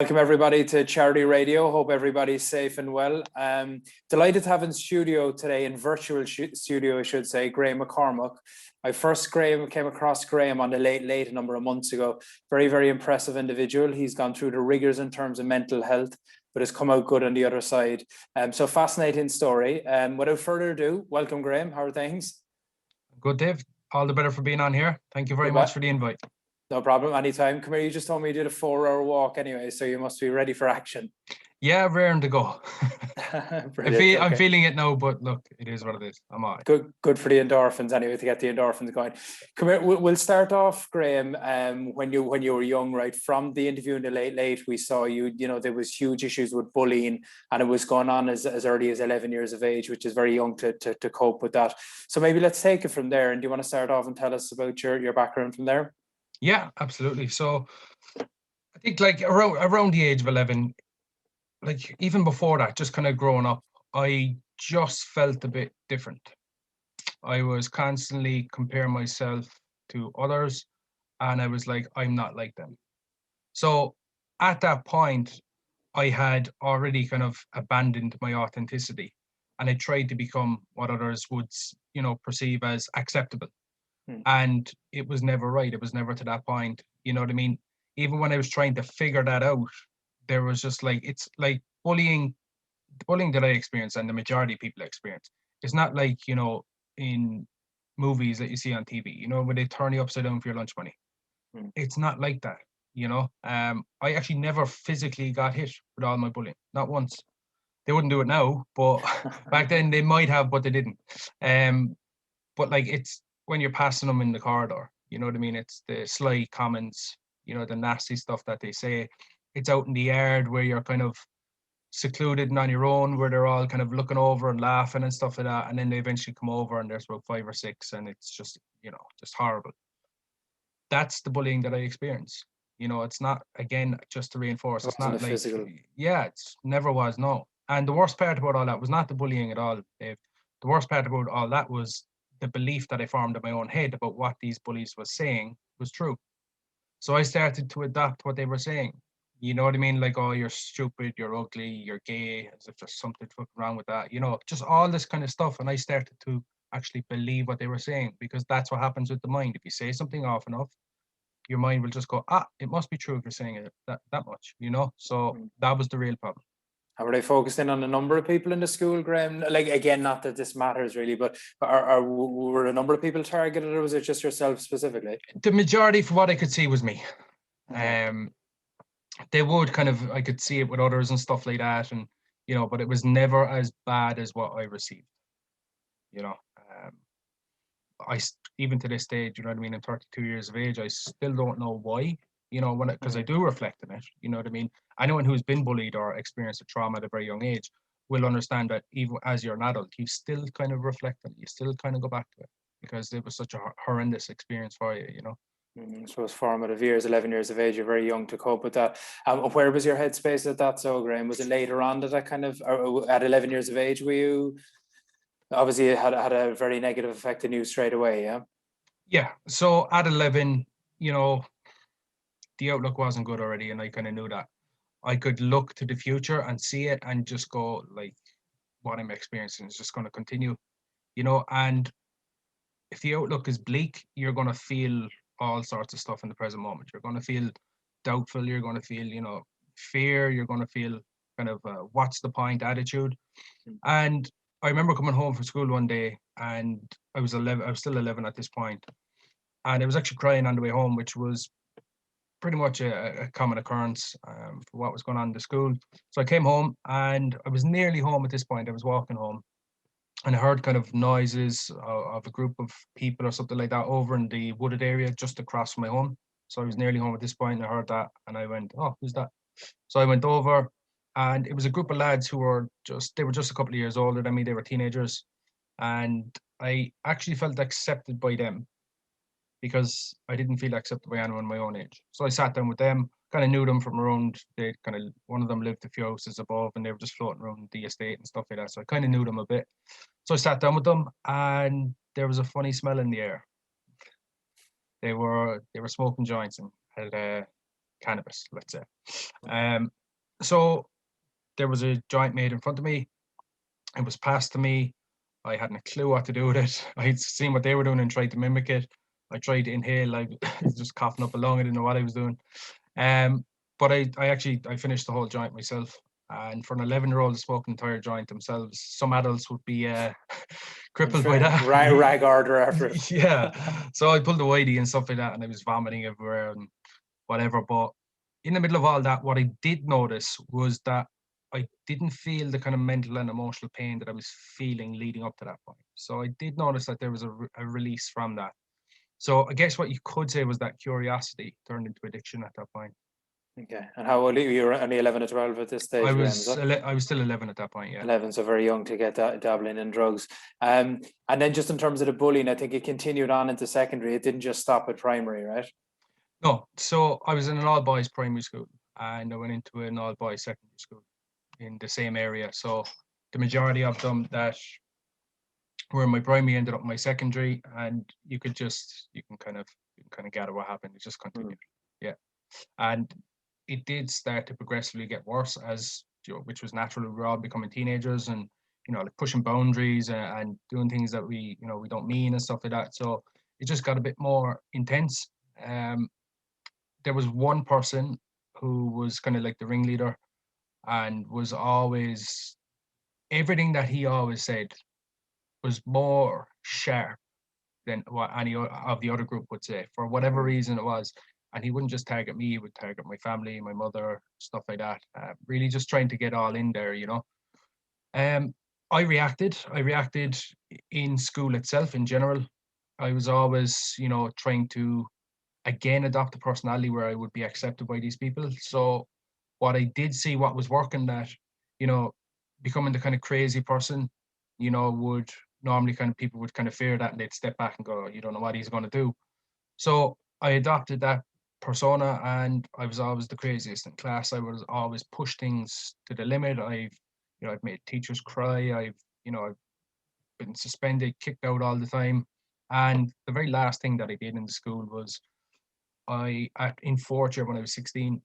Welcome everybody to Charity Radio. Hope everybody's safe and well. Delighted to have in studio today, in virtual studio, I should say, Graham McCormack. I first came across Graham on the Late a number of months ago. Very, very impressive individual. He's gone through the rigors in terms of mental health, but has come out good on the other side. So fascinating story. Without further ado, welcome Graham. How are things? Good, Dave. All the better for being on here. Thank you very much for the invite. No problem, anytime. Come here, you just told me you did a 4-hour walk anyway, so you must be ready for action. Yeah, raring to go. I'm feeling it now, but look, it is what it is. I'm all right. Good for the endorphins anyway, to get the endorphins going. Come here, we'll start off, Graham, when you were young, right? From the interview in the Late, we saw you know, there was huge issues with bullying, and it was going on as early as 11 years of age, which is very young to cope with that. So maybe let's take it from there. And do you want to start off and tell us about your background from there? Yeah, absolutely. So I think like around the age of 11, like even before that, just kind of growing up, I just felt a bit different. I was constantly comparing myself to others, and I was like, I'm not like them. So at that point, I had already kind of abandoned my authenticity, and I tried to become what others would, perceive as acceptable. And it was never right. It was never to that point. You know what I mean? Even when I was trying to figure that out, there was just like, it's like bullying that I experienced and the majority of people experience. It's not like, in movies that you see on TV, where they turn you upside down for your lunch money. It's not like that, I actually never physically got hit with all my bullying, not once. They wouldn't do it now, but back then they might have, but they didn't. But like, it's when you're passing them in the corridor, you know what I mean? It's the sly comments, the nasty stuff that they say. It's out in the yard where you're kind of secluded and on your own, where they're all kind of looking over and laughing and stuff like that. And then they eventually come over and there's about 5 or 6 and it's just, just horrible. That's the bullying that I experience. It's not, again, just to reinforce, it's not like physical. Yeah, it's never was, no. And the worst part about all that was not the bullying at all, Dave. The worst part about all that was the belief that I formed in my own head about what these bullies was saying was true. So I started to adopt what they were saying. You know what I mean? Like, oh, you're stupid, you're ugly, you're gay, as if there's something fucking wrong with that. Just all this kind of stuff. And I started to actually believe what they were saying, because that's what happens with the mind. If you say something often enough, your mind will just go, it must be true if you're saying it that much, So that was the real problem. How were they focused in on a number of people in the school, Graham? Like, again, not that this matters really, but were a number of people targeted, or was it just yourself specifically? The majority, for what I could see, was me. They would kind of, I could see it with others and stuff like that, and but it was never as bad as what I received. I even to this stage, you know what I mean, I'm 32 years of age, I still don't know why. Because I do reflect on it, you know what I mean? Anyone who's been bullied or experienced a trauma at a very young age will understand that even as you're an adult, you still kind of reflect on it, you still kind of go back to it, because it was such a horrendous experience for you, I suppose formative years, 11 years of age, you're very young to cope with that. Where was your headspace at that, so Graham? Was it later on that kind of, or at 11 years of age, were you, obviously it had a very negative effect on you straight away, yeah? Yeah, so at 11, the outlook wasn't good already, and I kind of knew that. I could look to the future and see it and just go, like, what I'm experiencing is just going to continue, and if the outlook is bleak, you're going to feel all sorts of stuff in the present moment. You're going to feel doubtful, you're going to feel, fear, you're going to feel kind of what's the point attitude. And I remember coming home from school one day, and I was still 11 at this point, and I was actually crying on the way home, which was pretty much a common occurrence for what was going on in the school. So I came home, and I was nearly home at this point. I was walking home, and I heard kind of noises of a group of people or something like that over in the wooded area just across from my home. So I was nearly home at this point, and I heard that, and I went, oh, who's that? So I went over, and it was a group of lads who were just a couple of years older than me. They were teenagers, and I actually felt accepted by them, because I didn't feel accepted by anyone my own age. So I sat down with them, kind of knew them from around, one of them lived a few houses above, and they were just floating around the estate and stuff like that. So I kind of knew them a bit. So I sat down with them, and there was a funny smell in the air. They were smoking joints and had cannabis, let's say. So there was a joint made in front of me. It was passed to me. I hadn't a clue what to do with it. I'd seen what they were doing and tried to mimic it. I tried to inhale. I was just coughing up a lung. I didn't know what I was doing. But I finished the whole joint myself. And for an 11-year-old to smoke an entire joint themselves, some adults would be crippled by that. Rag order after it. Yeah. So I pulled the whitey and stuff like that, and I was vomiting everywhere and whatever. But in the middle of all that, what I did notice was that I didn't feel the kind of mental and emotional pain that I was feeling leading up to that point. So I did notice that there was a release from that. So I guess what you could say was that curiosity turned into addiction at that point. Okay. And how old are you? You were only 11 or 12 at this stage? I was still 11 at that point, yeah. 11, so very young to get dabbling in drugs. And then just in terms of the bullying, I think it continued on into secondary. It didn't just stop at primary, right? No. So I was in an all-boys primary school, and I went into an all-boys secondary school in the same area. So the majority of them that were in my primary ended up in my secondary, and you can kind of gather what happened. It just continued. Yeah. And it did start to progressively get worse as, which was natural. We were all becoming teenagers and, like pushing boundaries and doing things that we don't mean and stuff like that. So it just got a bit more intense. There was one person who was kind of like the ringleader and was always, everything that he always said was more sharp than what any of the other group would say, for whatever reason it was. And he wouldn't just target me, he would target my family, my mother, stuff like that. Really just trying to get all in there, I reacted in school itself in general. I was always, trying to, again, adopt a personality where I would be accepted by these people. So what I did see, what was working, that, becoming the kind of crazy person, would normally kind of, people would kind of fear that and they'd step back and go, you don't know what he's going to do. So I adopted that persona, and I was always the craziest in class. I was always push things to the limit. I've made teachers cry. I've been suspended, kicked out all the time. And the very last thing that I did in the school was in fourth year, when I was 16,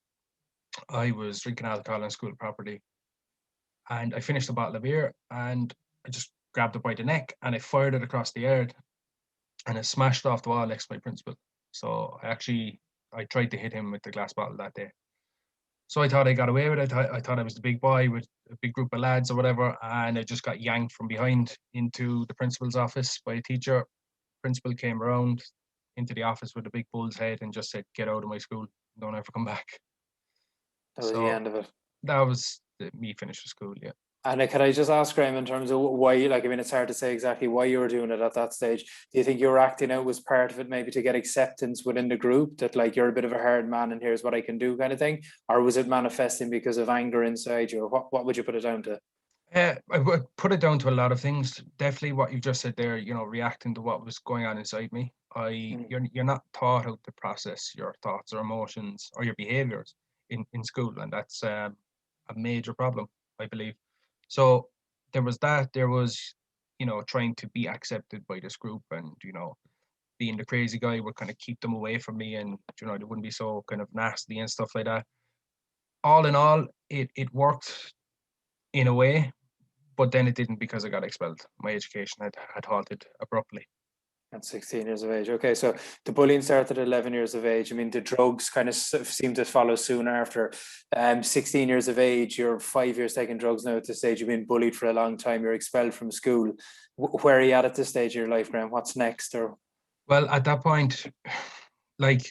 I was drinking alcohol on school property, and I finished a bottle of beer, and I just grabbed it by the neck and I fired it across the yard, and it smashed off the wall next to my principal. So I tried to hit him with the glass bottle that day. So I thought I got away with it. I thought I was the big boy with a big group of lads or whatever, and I just got yanked from behind into the principal's office by a teacher. Principal came around into the office with a big bull's head and just said, "Get out of my school. Don't ever come back." That was the end of it. That was me finished with school, yeah. And can I just ask, Graham, in terms of why, it's hard to say exactly why you were doing it at that stage. Do you think your acting out was part of it, maybe to get acceptance within the group, that like you're a bit of a hard man and here's what I can do kind of thing? Or was it manifesting because of anger inside you? Or what would you put it down to? I would put it down to a lot of things. Definitely what you just said there, reacting to what was going on inside me. You're not taught how to process your thoughts or emotions or your behaviors in school. And that's a major problem, I believe. So there was that. There was, trying to be accepted by this group, and, being the crazy guy would kind of keep them away from me, and, they wouldn't be so kind of nasty and stuff like that. All in all, it worked in a way, but then it didn't, because I got expelled. My education had halted abruptly. At 16 years of age. Okay, so the bullying started at 11 years of age. I mean, the drugs kind of seem to follow soon after. 16 years of age, you're 5 years taking drugs now at this stage. You've been bullied for a long time. You're expelled from school. Where are you at this stage of your life, Graham? What's next? Or well, at that point, like,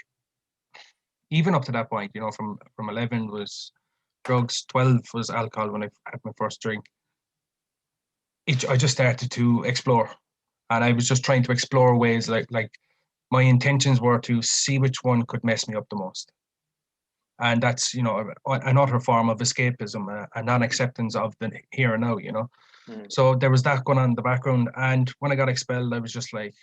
even up to that point, from 11 was drugs, 12 was alcohol when I had my first drink. I just started to explore. And I was just trying to explore ways, like my intentions were to see which one could mess me up the most. And that's, another form of escapism, a non-acceptance of the here and now, So there was that going on in the background. And when I got expelled, I was just like,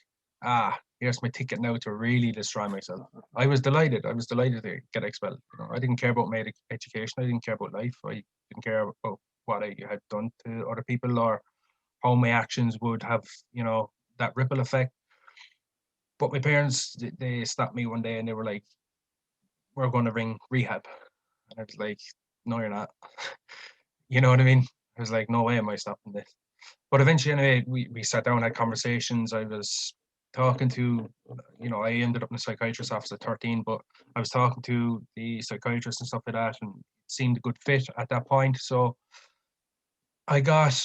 here's my ticket now to really destroy myself. I was delighted to get expelled. I didn't care about my education. I didn't care about life. I didn't care about what I had done to other people or how my actions would have, that ripple effect. But my parents, they stopped me one day and they were like, we're going to ring rehab. And I was like, no, you're not. You know what I mean? I was like, no way am I stopping this. But eventually, anyway, we sat down, had conversations. I was talking to, I ended up in a psychiatrist's office at 13, but I was talking to the psychiatrist and stuff like that, and it seemed a good fit at that point. So I got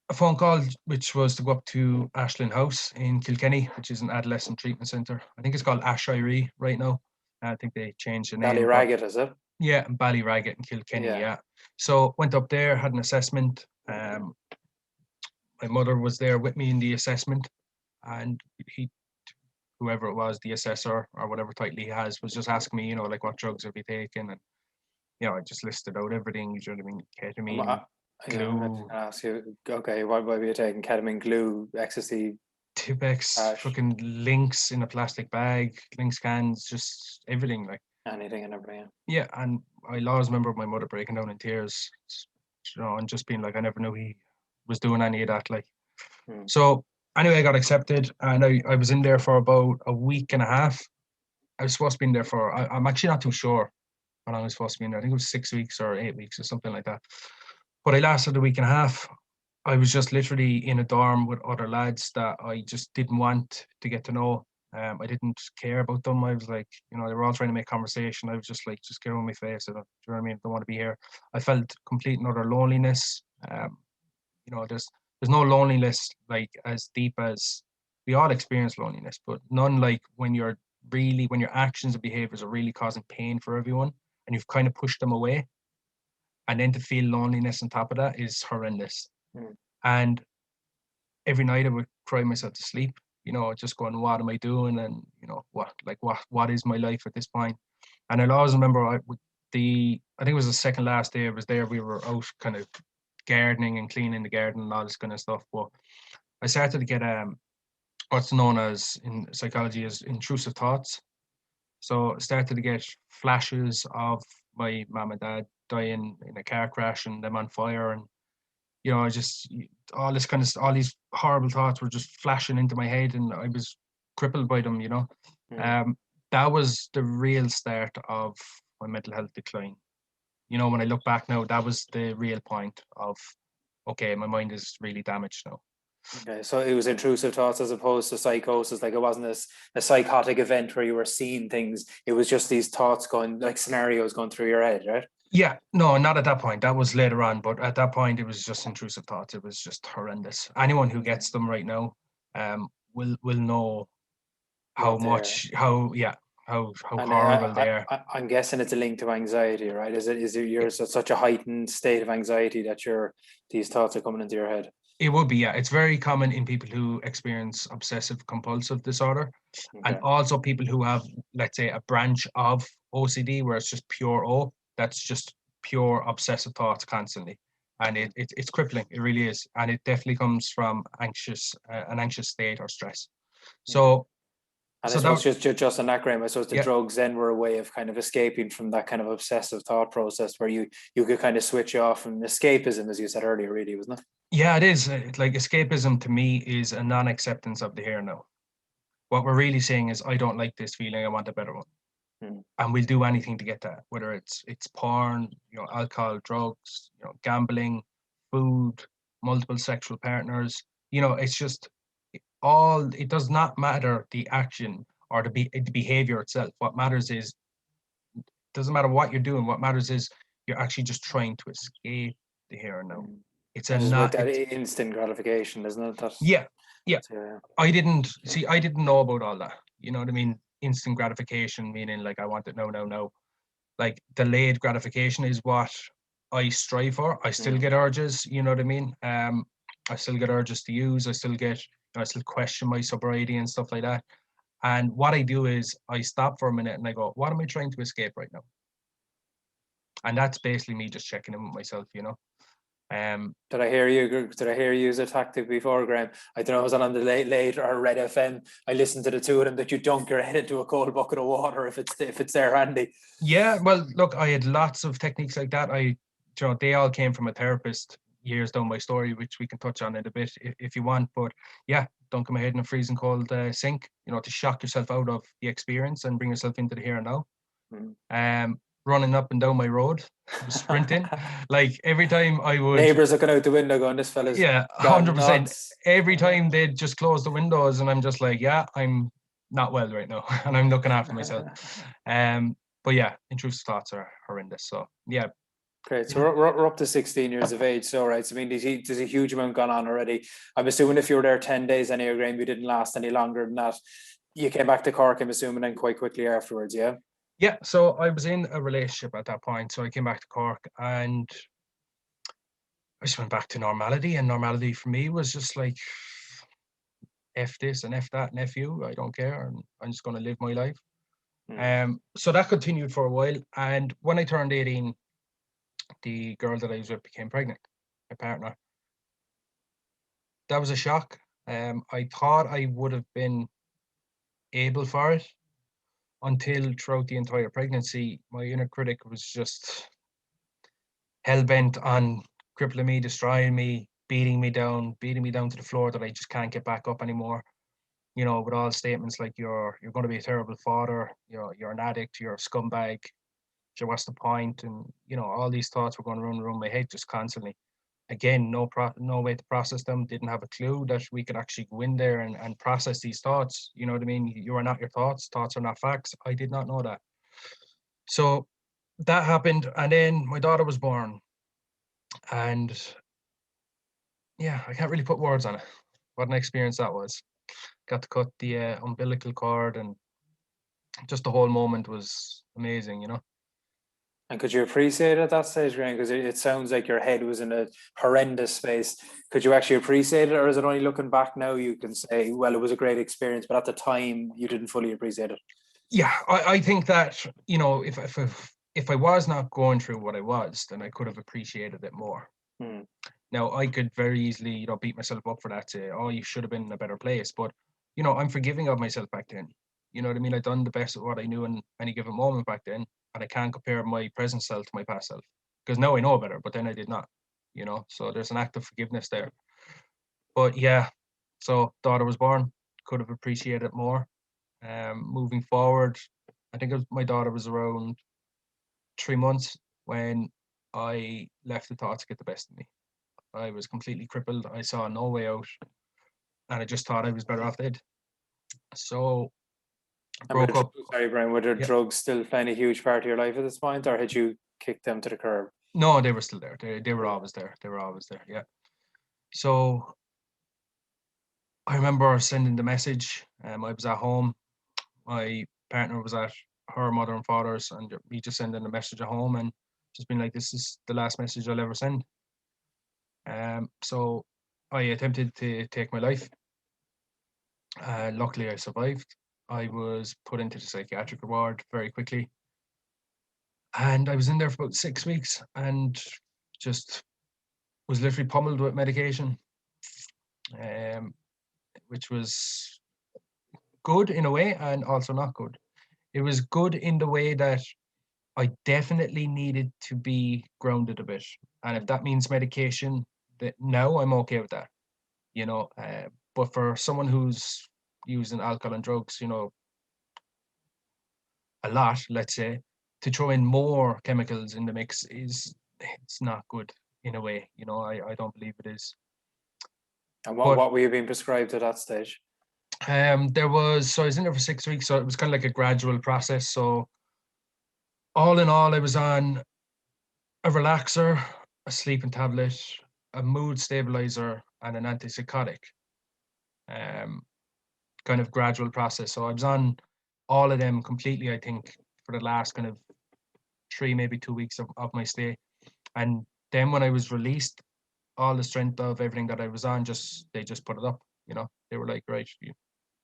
a phone call, which was to go up to Ashland House in Kilkenny, which is an adolescent treatment centre. I think it's called Ashiree right now. I think they changed the name. Ballyraggett, is it? Yeah, Ballyraggett in Kilkenny, yeah. So went up there, had an assessment. My mother was there with me in the assessment, and whoever it was, the assessor or whatever title he has, was just asking me, like, what drugs have you taken? And, I just listed out everything, you know what I mean? Ketamine, glue. I ask you, okay, what were you taking? Ketamine, glue, ecstasy? Tipex, fucking links in a plastic bag, link scans, just everything, like. Anything and everything. Yeah, and I always remember my mother breaking down in tears, and just being like, I never knew he was doing any of that, like. So anyway, I got accepted, and I was in there for about a week and a half. I was supposed to be in there for, I'm actually not too sure how long I was supposed to be in there. I think it was 6 weeks or 8 weeks or something like that. But I lasted a week and a half. I was just literally in a dorm with other lads that I just didn't want to get to know. I didn't care about them. I was like, they were all trying to make conversation. I was just like, just get on my face. Do you know what I mean? I don't want to be here. I felt complete and utter loneliness. There's no loneliness like as deep as we all experience loneliness, but none like when your actions and behaviors are really causing pain for everyone and you've kind of pushed them away. And then to feel loneliness on top of that is horrendous. And every night I would cry myself to sleep, just going, what am I doing? And, what is my life at this point? And I'll always remember I think it was the second last day I was there, we were out kind of gardening and cleaning the garden and all this kind of stuff. But I started to get what's known as in psychology as intrusive thoughts. So I started to get flashes of my mom and dad dying in a car crash and them on fire, and just all these horrible thoughts were just flashing into my head, and I was crippled by them. That was the real start of my mental health decline. When I look back now, that was the real point of, okay, my mind is really damaged now. Okay, so it was intrusive thoughts as opposed to psychosis. Like, it wasn't a psychotic event where you were seeing things. It was just these thoughts going, like scenarios going through your head, right? Yeah, no, not at that point. That was later on, but at that point, it was just intrusive thoughts. It was just horrendous. Anyone who gets them right now, will know how horrible they are. I'm guessing it's a link to anxiety, right? Is it you're such a heightened state of anxiety that these thoughts are coming into your head? It would be, yeah. It's very common in people who experience obsessive compulsive disorder, and also people who have, let's say, a branch of OCD where it's just pure O. That's just pure obsessive thoughts constantly, and it's crippling. It really is, and it definitely comes from an anxious state or stress. So. And so I suppose just on that, Graham, I suppose the drugs then were a way of kind of escaping from that kind of obsessive thought process where you could kind of switch off from escapism, as you said earlier, really, wasn't it? Yeah, it is. Like, escapism to me is a non-acceptance of the here and now. What we're really saying is, I don't like this feeling, I want a better one. And we'll do anything to get that, whether it's porn, alcohol, drugs, gambling, food, multiple sexual partners. It's just it does not matter the action or the behavior itself. What matters is, it doesn't matter what you're doing. What matters is you're actually just trying to escape the here and now. It's instant gratification, isn't it? Yeah. I didn't know about all that. You know what I mean? Instant gratification, meaning like I want it now. Like, delayed gratification is what I strive for. I still get urges, you know what I mean? I still get urges to use. I still question my sobriety and stuff like that. And what I do is I stop for a minute and I go, what am I trying to escape right now? And that's basically me just checking in with myself, Did I hear you use a tactic before, Graham? I don't know, I was on the late or Red FM. I listened to the two of them, that you dunk your head into a cold bucket of water if it's there handy. Yeah, well, look, I had lots of techniques like that. They all came from a therapist years down my story, which we can touch on in a bit if you want. But yeah, dunk my head in a freezing cold sink, to shock yourself out of the experience and bring yourself into the here and now. Running up and down my road, sprinting. Like every time I would, neighbors looking out the window going, this fella's 100%. Every time they'd just close the windows, and I'm just like, yeah, I'm not well right now, and I'm looking after myself. But yeah, intrusive thoughts are horrendous. So yeah. Great. So we're up to 16 years of age. So, right. So, I mean, there's a huge amount gone on already. I'm assuming if you were there 10 days anyway, Graham, you didn't last any longer than that. You came back to Cork, I'm assuming, and quite quickly afterwards, yeah? Yeah. So I was in a relationship at that point. So I came back to Cork and I just went back to normality. And normality for me was just like, F this and F that and F you. I don't care. And I'm just going to live my life. So that continued for a while. And when I turned 18, the girl that I was with became pregnant, my partner. That was a shock. I thought I would have been able for it until throughout the entire pregnancy, my inner critic was just hell-bent on crippling me, destroying me, beating me down to the floor that I just can't get back up anymore. You know, with all statements like you're going to be a terrible father, you're an addict, you're a scumbag, so what's the point? And you know, all these thoughts were going around my head just constantly. Again, no way to process them. Didn't have a clue that we could actually go in there and process these thoughts. You know what I mean? You are not your thoughts. Thoughts are not facts. I did not know that. So that happened, and then my daughter was born, and yeah, I can't really put words on it. What an experience that was. Got to cut the umbilical cord, and just the whole moment was amazing, you know. And could you appreciate it at that stage, Graham? Because it sounds like your head was in a horrendous space. Could you actually appreciate it, or is it only looking back now you can say, well, it was a great experience, but at the time you didn't fully appreciate it? Yeah, I think that, you know, if I was not going through what I was, then I could have appreciated it more. Now, I could very easily, you know, beat myself up for that, say, oh, you should have been in a better place. But, you know, I'm forgiving of myself back then. You know what I mean? I've done the best of what I knew in any given moment back then. And I can't compare my present self to my past self. Because now I know better, but then I did not, you know? So there's an act of forgiveness there. But yeah, so daughter was born, could have appreciated it more. Moving forward, I think my daughter was around 3 months when I left the thoughts get the best of me. I was completely crippled. I saw no way out, and I just thought I was better off dead. So I broke up. Sorry, Brian, were there drugs still playing a huge part of your life at this point, or had you kicked them to the curb? No, they were still there. They were always there. They were always there, yeah. So I remember sending the message. I was at home. My partner was at her mother and father's, and we just sending a message at home and just being like, this is the last message I'll ever send. So I attempted to take my life. Luckily, I survived. I was put into the psychiatric ward very quickly. And I was in there for about 6 weeks and just was literally pummeled with medication, which was good in a way and also not good. It was good in the way that I definitely needed to be grounded a bit. And if that means medication, that now I'm okay with that, you know. But for someone who's using alcohol and drugs, you know, a lot, let's say, to throw in more chemicals in the mix it's not good in a way, you know. I don't believe it is. And what were you being prescribed at that stage? So I was in there for 6 weeks, so it was kind of like a gradual process. So all in all, I was on a relaxer, a sleeping tablet, a mood stabilizer, and an antipsychotic. Kind of gradual process. So I was on all of them completely, I think, for the last kind of 3, maybe 2 weeks of my stay. And then when I was released, all the strength of everything that I was on, they just put it up, you know. They were like, right, you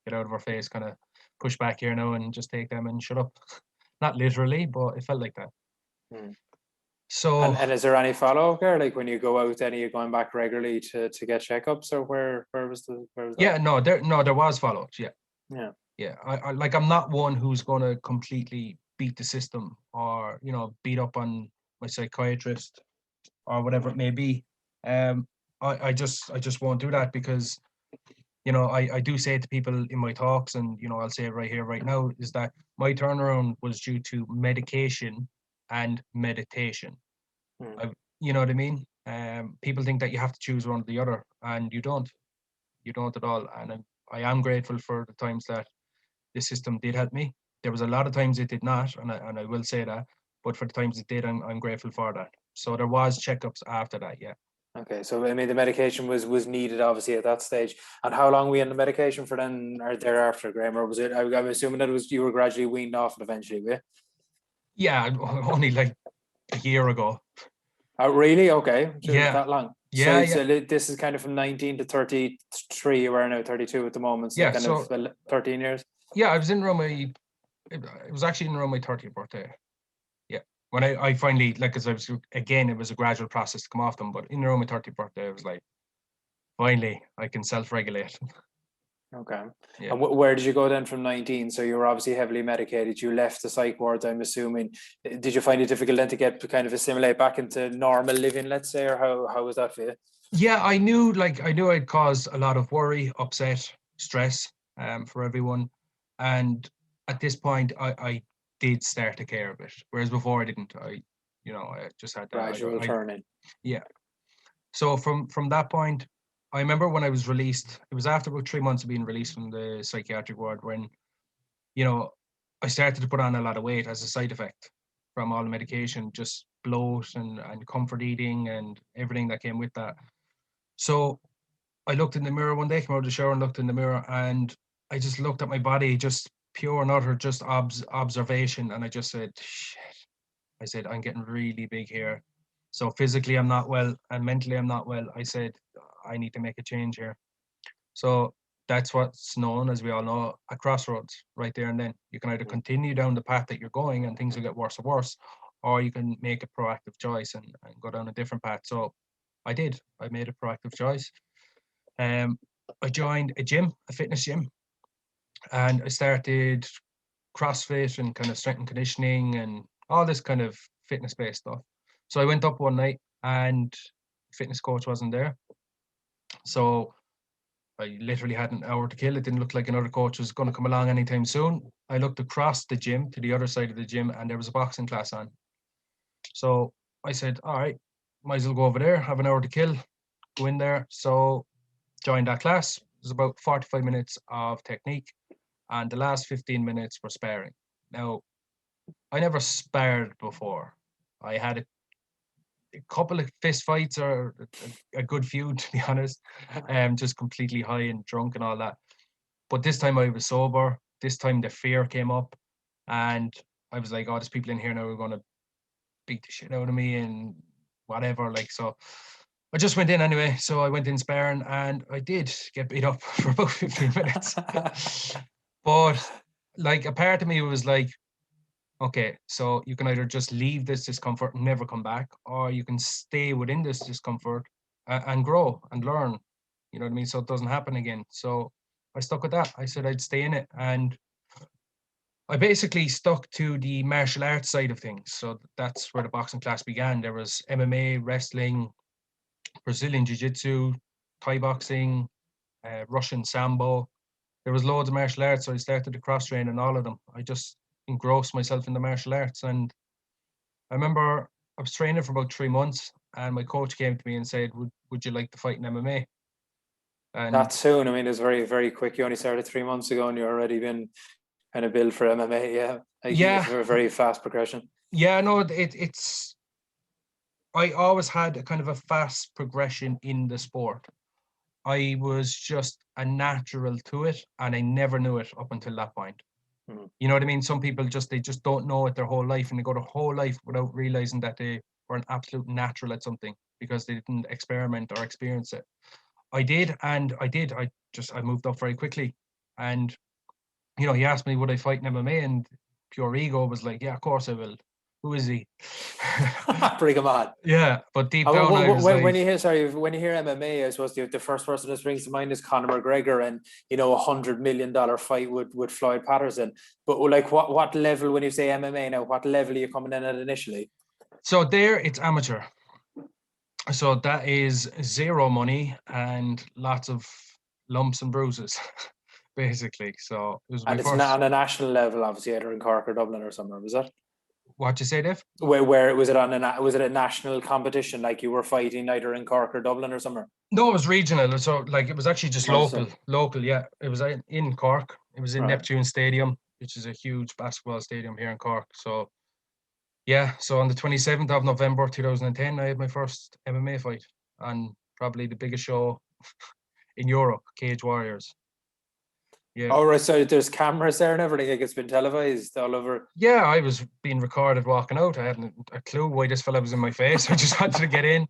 get out of our face, kind of push back here now and just take them and shut up. Not literally, but it felt like that. So and is there any follow-up there? Like when you go out, then are you going back regularly to get checkups, or where was that? Yeah, there was follow-ups, yeah. I'm not one who's going to completely beat the system or, you know, beat up on my psychiatrist or whatever it may be. I just won't do that, because you know, I do say to people in my talks, and, you know, I'll say it right here, right now, is that my turnaround was due to medication and meditation. Mm. You know what I mean? People think that you have to choose one or the other, and you don't. You don't at all. And I am grateful for the times that the system did help me. There was a lot of times it did not, and I will say that. But for the times it did, I'm grateful for that. So there was checkups after that, yeah. Okay, so I mean the medication was needed obviously at that stage. And how long were you on the medication for then or thereafter, Graham? Or was it? I'm assuming that it was you were gradually weaned off it eventually, were you? Yeah, only like a year ago. Oh, really? Okay, so it was Yeah, that long. yeah, So yeah, this is kind of from 19 to 33. You are now 32 at the moment, so yeah. kind of So 13 years. yeah, I was in around my. It was actually in around my 30th birthday. Yeah, when I finally, like, because I was, again, it was a gradual process to come off them, but in around my 30th birthday, I was like, finally, I can self-regulate. Okay. Yeah. And where did you go then from 19? So you were obviously heavily medicated. You left the psych ward, I'm assuming. Did you find it difficult then to get to kind of assimilate back into normal living, let's say, or how was that for you? Yeah, I knew I'd cause a lot of worry, upset, stress, for everyone. And at this point, I did start to care a bit, whereas before I didn't. I just had that. Gradual turning. Yeah. So from that point, I remember when I was released. It was after about 3 months of being released from the psychiatric ward when, you know, I started to put on a lot of weight as a side effect from all the medication, just bloat and comfort eating and everything that came with that. So I looked in the mirror one day, came out of the shower and looked in the mirror, and I just looked at my body, just pure and utter, just observation, and I just said, "Shit!" I said, "I'm getting really big here." So physically, I'm not well, and mentally, I'm not well. I said, "I need to make a change here." So that's what's known, as we all know, a crossroads. Right there and then, you can either continue down the path that you're going, and things will get worse and worse, or you can make a proactive choice and go down a different path. So I did. I made a proactive choice. Um, I joined a gym, a fitness gym, and I started CrossFit and kind of strength and conditioning and all this kind of fitness based stuff. So I went up one night and fitness coach wasn't there. So I literally had an hour to kill. It didn't look like another coach was going to come along anytime soon. I looked across the gym to the other side of the gym and there was a boxing class on. So I said, all right, might as well go over there, have an hour to kill, go in there. So joined that class. It was about 45 minutes of technique, and the last 15 minutes were sparring. Now, I never sparred before. I had a couple of fist fights or a good few, to be honest, just completely high and drunk and all that. But this time I was sober. This time the fear came up, and I was like, "Oh, there's people in here now who are going to beat the shit out of me and whatever." Like, so I just went in anyway. So I went in sparring and I did get beat up for about 15 minutes. But like a part of me was like, okay, so you can either just leave this discomfort and never come back, or you can stay within this discomfort and grow and learn. You know what I mean? So it doesn't happen again. So I stuck with that. I said I'd stay in it. And I basically stuck to the martial arts side of things. So that's where the boxing class began. There was MMA, wrestling, Brazilian jiu-jitsu, Thai boxing, Russian sambo. There was loads of martial arts, so I started to cross train in all of them. I just engrossed myself in the martial arts, and I remember I was training for about 3 months, and my coach came to me and said, "Would you like to fight in MMA?" That And soon. I mean, it was very, very quick. You only started 3 months ago and you're already been kind of built for MMA. Yeah. Like it's yeah, a very fast progression. yeah, no, it's. I always had a kind of a fast progression in the sport. I was just a natural to it, and I never knew it up until that point. Mhm. You know what I mean? Some people they just don't know it their whole life, and they go their whole life without realizing that they were an absolute natural at something because they didn't experiment or experience it. I did, and I did. I moved up very quickly, and he asked me would I fight in MMA, and pure ego was like, yeah, of course I will. Who is he? Bring him on. Yeah, but deep down I was When like, you hear when you hear MMA, I suppose the first person that springs to mind is Conor McGregor and $100 million fight with Floyd Patterson. But like what level when you say MMA now? What level are you coming in at initially? so there it's amateur. So that is zero money and lots of lumps and bruises, basically. So it was my And it's not first. on a national level, obviously, either in Cork or Dublin or somewhere, was it? What'd you say, Dave? Where was it on was it a national competition, like you were fighting either in Cork or Dublin or somewhere? No, it was regional. So like it was actually just Also, local. Yeah, it was in Cork. It was in right. Neptune Stadium, which is a huge basketball stadium here in Cork. So yeah, so on the 27th of November 2010, I had my first MMA fight on probably the biggest show in Europe, Cage Warriors. Yeah. Oh, right. So there's cameras there and everything. Like it's been televised all over. Yeah, I was being recorded walking out. I hadn't a clue why this fella was in my face. I just wanted to get in.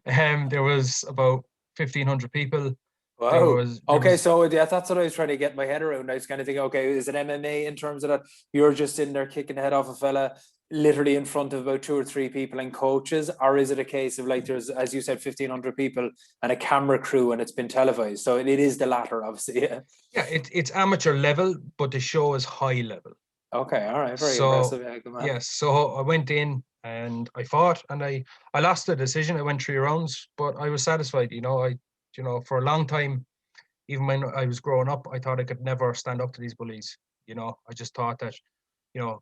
There was about 1,500 people. Wow. There Okay, was so yeah, that's what I was trying to get my head around. I was kind of thinking, okay, is it MMA in terms of that you're just in there kicking the head off a fella literally in front of about 2 or 3 people and coaches, or is it a case of like there's, as you said, 1,500 people and a camera crew and it's been televised? So it is the latter, obviously. Yeah. yeah, it's amateur level, but the show is high level. Okay, all right, very So impressive. Yeah, good man. yes, so I went in and I fought and I lost the decision. I went 3 rounds, but I was satisfied. For a long time, even when I was growing up, I thought I could never stand up to these bullies. I just thought that, you know,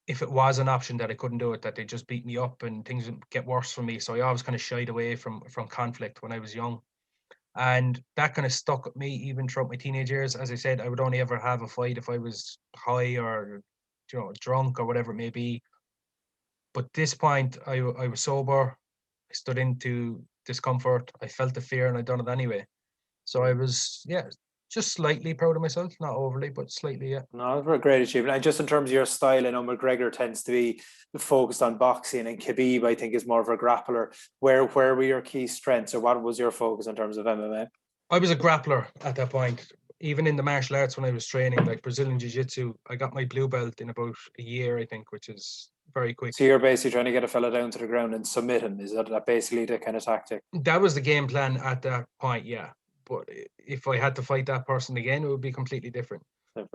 if it was an option that I couldn't do it, that they just beat me up and things would get worse for me. So I always kind of shied away from conflict when I was young. And that kind of stuck with me even throughout my teenage years. As I said, I would only ever have a fight if I was high or, drunk or whatever it may be. But this point, I was sober. I stood into discomfort. I felt the fear and I done it anyway. So I was, just slightly proud of myself, not overly, but slightly, yeah. No, a great achievement. And just in terms of your style, I know McGregor tends to be focused on boxing, and Khabib, I think, is more of a grappler. Where were your key strengths, or what was your focus in terms of MMA? I was a grappler at that point. Even in the martial arts when I was training, like Brazilian Jiu-Jitsu, I got my blue belt in about a year, I think, which is very quick. So you're basically trying to get a fella down to the ground and submit him. Is that basically the kind of tactic? That was the game plan at that point, yeah. But if I had to fight that person again, it would be completely different.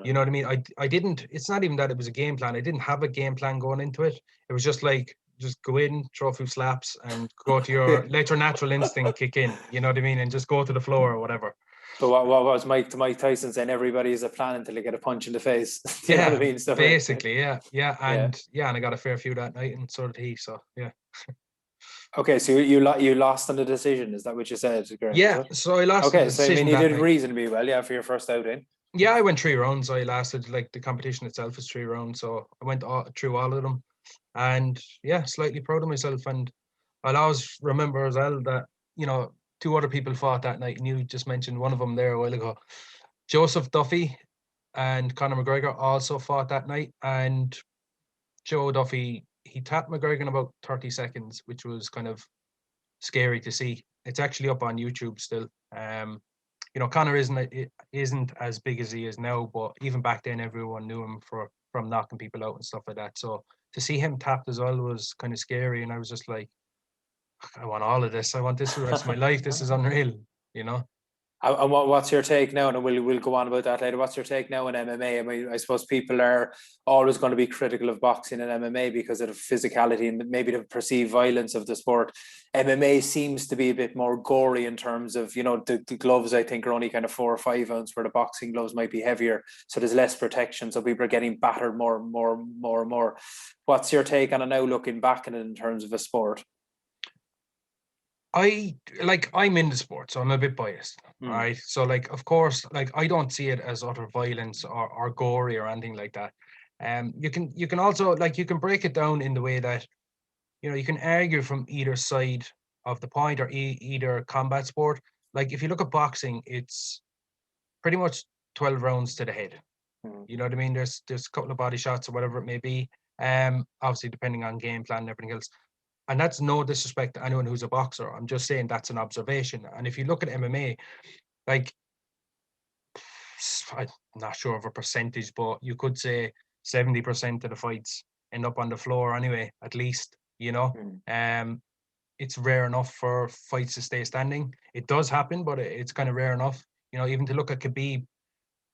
You know what I mean? I didn't, it's not even that it was a game plan. I didn't have a game plan going into it. It was just like, just go in, throw a few slaps and go to let your natural instinct kick in. You know what I mean? And just go to the floor or whatever. But what was Mike Tyson saying? Everybody is a plan until they get a punch in the face. You know what I mean? Stuff basically, like and I got a fair few that night, and so did he. So yeah. Okay, so you lost on the decision. Is that what you said, Graham? Yeah, so I lost the Okay, so I mean, decision you that did night. reasonably well, yeah, for your first outing. Yeah, I went 3 rounds. I lasted, like, the competition itself is 3 rounds, so I went through all of them, and yeah, slightly proud of myself. And I'll always remember as well that 2 other people fought that night, and you just mentioned one of them there a while ago. Joseph Duffy and Conor McGregor also fought that night, and Joe Duffy, he tapped McGregor in about 30 seconds, which was kind of scary to see. It's actually up on YouTube still. Conor isn't as big as he is now, but even back then, everyone knew him from knocking people out and stuff like that. So to see him tapped as well was kind of scary, and I was just like, I want all of this. I want this for the rest of my life. This is unreal, you know. And what's your take now? And we'll go on about that later. What's your take now in MMA? I mean, I suppose people are always going to be critical of boxing and MMA because of the physicality and maybe the perceived violence of the sport. MMA seems to be a bit more gory in terms of, the gloves, I think, are only kind of 4 or 5 ounce, where the boxing gloves might be heavier. So there's less protection. So people are getting battered more. What's your take on it now, looking back at it in terms of a sport? I'm in the sport, so I'm a bit biased, right? So, like, of course, like, I don't see it as utter violence or gory or anything like that. You can also, like, you can break it down in the way that, you can argue from either side of the point, or either combat sport. Like, if you look at boxing, it's pretty much 12 rounds to the head. You know what I mean? There's a couple of body shots or whatever it may be. Obviously depending on game plan and everything else. And that's no disrespect to anyone who's a boxer. I'm just saying that's an observation. And if you look at MMA, like, I'm not sure of a percentage, but you could say 70% of the fights end up on the floor anyway, at least, it's rare enough for fights to stay standing. It does happen, but it's kind of rare enough. Even to look at Khabib,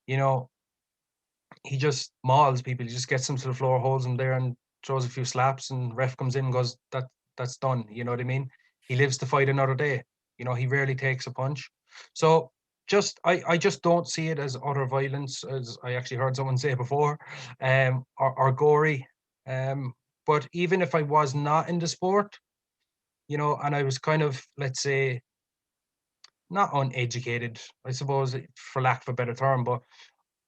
he just mauls people. He just gets them to the floor, holds them there, and throws a few slaps, and ref comes in and goes, that's done. You know what I mean? He lives to fight another day. He rarely takes a punch. So I just don't see it as utter violence, as I actually heard someone say before, or gory. But even if I was not in the sport, you know, and I was kind of, let's say, not uneducated, I suppose, for lack of a better term, but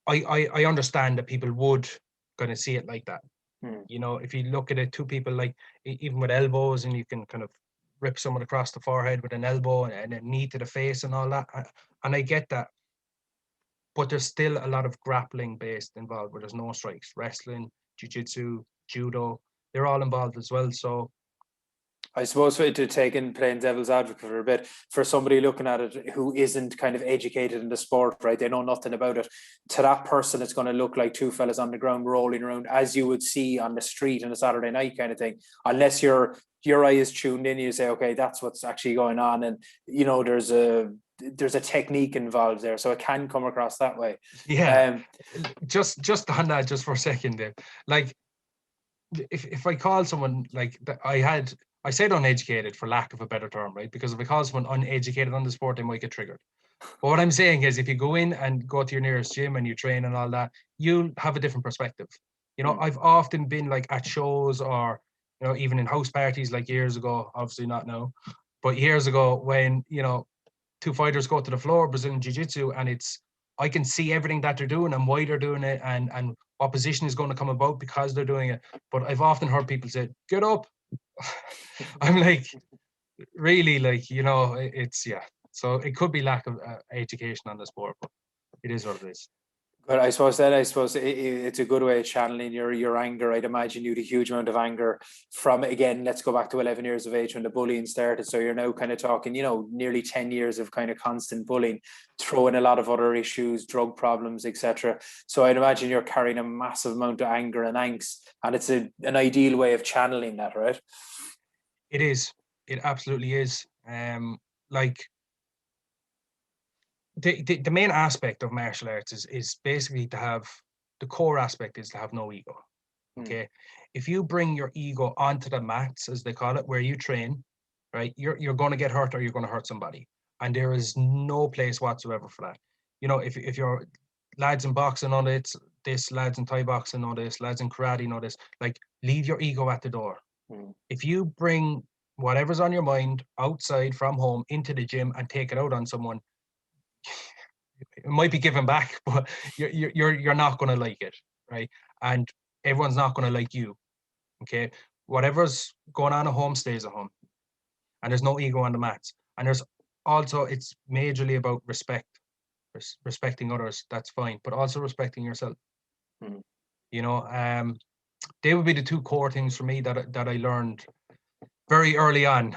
I understand that people would kind of see it like that. You know, if you look at it, two people, like even with elbows, and you can kind of rip someone across the forehead with an elbow and a knee to the face and all that. And I get that. But there's still a lot of grappling based involved where there's no strikes. Wrestling, jiu-jitsu, judo, they're all involved as well. So I suppose to take in playing devil's advocate for a bit, for somebody looking at it who isn't kind of educated in the sport, right? They know nothing about it. To that person, it's going to look like two fellas on the ground rolling around, as you would see on the street on a Saturday night kind of thing. Unless your eye is tuned in, you say, okay, that's what's actually going on, and you know there's a technique involved there, so it can come across that way. yeah, just on that, just for a second there, like if I call someone like that, I said uneducated for lack of a better term, right? Because if I call someone uneducated on the sport, they might get triggered. But what I'm saying is, if you go in and go to your nearest gym and you train and all that, you'll have a different perspective. You know, I've often been like at shows, or, you know, even in house parties, like years ago, obviously not now, but years ago, when, you know, two fighters go to the floor, Brazilian Jiu-Jitsu, and I can see everything that they're doing and why they're doing it, and what position is going to come about because they're doing it. But I've often heard people say, get up. I'm like, really, like, you know, it's, yeah. So it could be lack of education on the sport, but it is what it is. But I suppose it's a good way of channeling your anger. I'd imagine you had a huge amount of anger from, again, let's go back to 11 years of age when the bullying started. So you're now kind of talking, you know, nearly 10 years of kind of constant bullying, throw in a lot of other issues, drug problems, etc. So I'd imagine you're carrying a massive amount of anger and angst, and it's an ideal way of channeling that, right? It is. It absolutely is. Like, the main aspect of martial arts is basically to have, the core aspect is to have no ego. Okay. If you bring your ego onto the mats, as they call it, where you train, right, you're going to get hurt, or you're going to hurt somebody. And there is no place whatsoever for that. You know, if you're lads in boxing know this, lads in Thai boxing know this, lads in karate know this, like, leave your ego at the door. If you bring whatever's on your mind outside from home into the gym and take it out on someone, it might be given back, but you're not going to like it, right? And everyone's not going to like you. Okay, whatever's going on at home stays at home, and there's no ego on the mats. And there's also, it's majorly about respect, respecting others. That's fine, but also respecting yourself. You know, they would be the two core things for me that I learned very early on.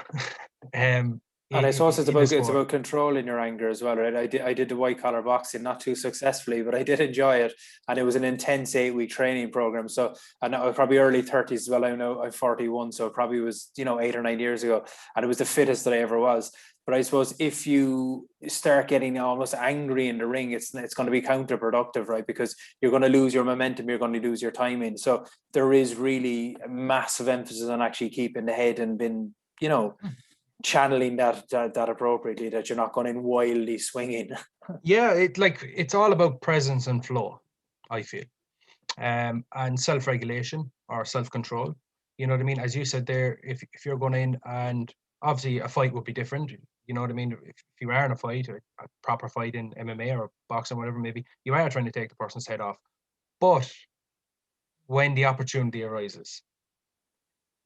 And I suppose it's in about controlling your anger as well, right? I did the white collar boxing, not too successfully, but I did enjoy it, and it was an intense 8-week training program. So, and I was probably early 30s as well. I know I'm 41, so it probably was, you know, 8 or 9 years ago, and it was the fittest that I ever was. But I suppose if you start getting almost angry in the ring, it's going to be counterproductive, right? Because you're going to lose your momentum, you're going to lose your timing. So there is really a massive emphasis on actually keeping the head and being, you know, channeling that appropriately, that you're not going in wildly swinging. Yeah, it's all about presence and flow, I feel, and self-regulation or self-control. You know what I mean? As you said there, if you're going in, and obviously a fight would be different. You know what I mean? If you are in a fight, or a proper fight in MMA or boxing, whatever, maybe you are trying to take the person's head off. But when the opportunity arises,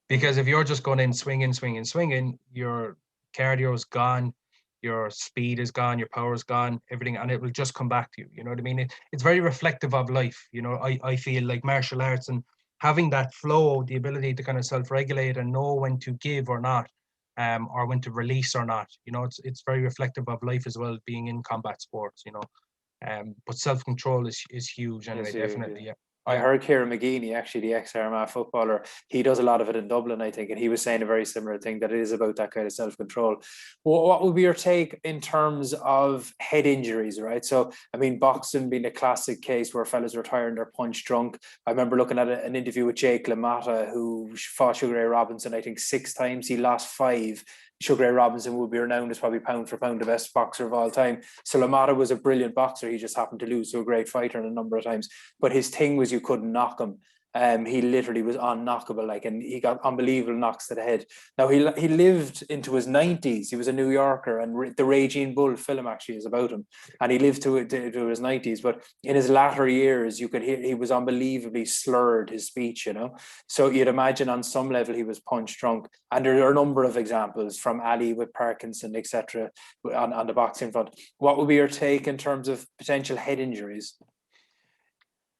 because if you're just going in swinging, your cardio is gone, your speed is gone, your power is gone, everything, and it will just come back to you. You know what I mean? It's very reflective of life. You know, I feel like martial arts and having that flow, the ability to kind of self-regulate and know when to give or not, or when to release or not. You know, it's very reflective of life as well, being in combat sports. You know, but self-control is huge anyway. Definitely, yeah. I heard Kieran McGeeney, actually the ex-Armagh footballer, he does a lot of it in Dublin, I think, and he was saying a very similar thing, that it is about that kind of self-control. Well, what would be your take in terms of head injuries, right? So, I mean, boxing being a classic case where fellas retiring, they're punch drunk. I remember looking at an interview with Jake LaMotta, who fought Sugar Ray Robinson, I think 6 times. He lost 5 Sugar Ray Robinson would be renowned as probably pound for pound the best boxer of all time. So LaMotta was a brilliant boxer. He just happened to lose to a great fighter a number of times. But his thing was you couldn't knock him. He literally was unknockable, like, and he got unbelievable knocks to the head. Now he lived into his 90s. He was a New Yorker, and the Raging Bull film actually is about him, and he lived to his 90s. But in his latter years, you could hear he was unbelievably slurred, his speech, you know. So you'd imagine on some level he was punch drunk. And there are a number of examples from Ali with Parkinson, etc., on the boxing front. What would be your take in terms of potential head injuries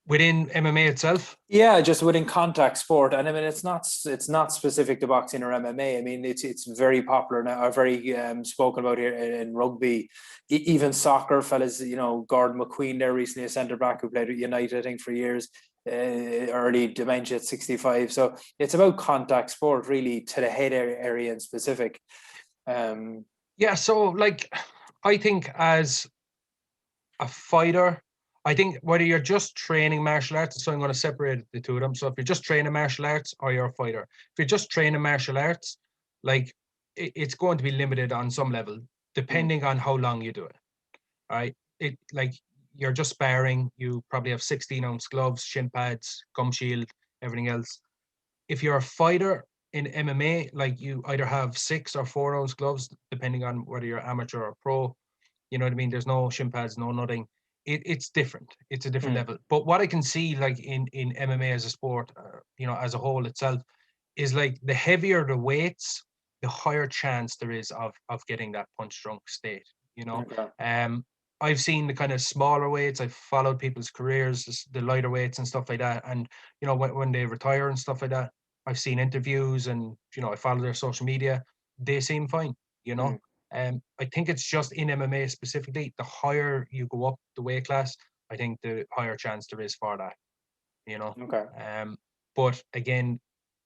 within MMA itself? Yeah, just within contact sport, and I mean it's not specific to boxing or MMA. I mean it's very popular now, or very spoken about here in rugby, even soccer. Fellas, you know, Gordon McQueen there recently, a centre back who played with United, I think, for years. Early dementia at 65. So it's about contact sport, really, to the head area in specific. Yeah, so like I think as a fighter, I think whether you're just training martial arts, so I'm going to separate the two of them. So if you're just training martial arts or you're a fighter, if you're just training martial arts, like it's going to be limited on some level, depending on how long you do it. All right. It like you're just sparring, you probably have 16-ounce gloves, shin pads, gum shield, everything else. If you're a fighter in MMA, like you either have 6 or 4-ounce gloves, depending on whether you're amateur or pro. You know what I mean? There's no shin pads, no nothing. It's different. It's a different level. But what I can see, like in MMA as a sport, you know, as a whole itself, is like the heavier the weights, the higher chance there is of getting that punch drunk state. You know, I've seen the kind of smaller weights. I've followed people's careers, the lighter weights and stuff like that. And you know, when they retire and stuff like that, I've seen interviews and you know, I follow their social media. They seem fine. You know. I think it's just in MMA specifically, the higher you go up the weight class, I think the higher chance there is for that, you know. But again,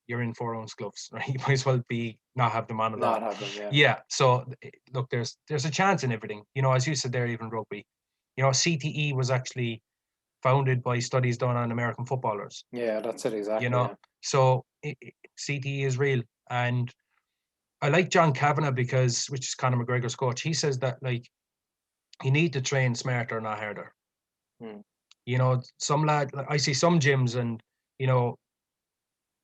you're in 4-ounce gloves, right? You might as well not have them on at all. Not have them, yeah. Yeah. So look, there's a chance in everything. You know, as you said there, even rugby. You know, CTE was actually founded by studies done on American footballers. Yeah, that's it exactly. You know, so CTE is real. And I like John Kavanagh which is Conor McGregor's coach. He says that like you need to train smarter, not harder. You know, I see some gyms and you know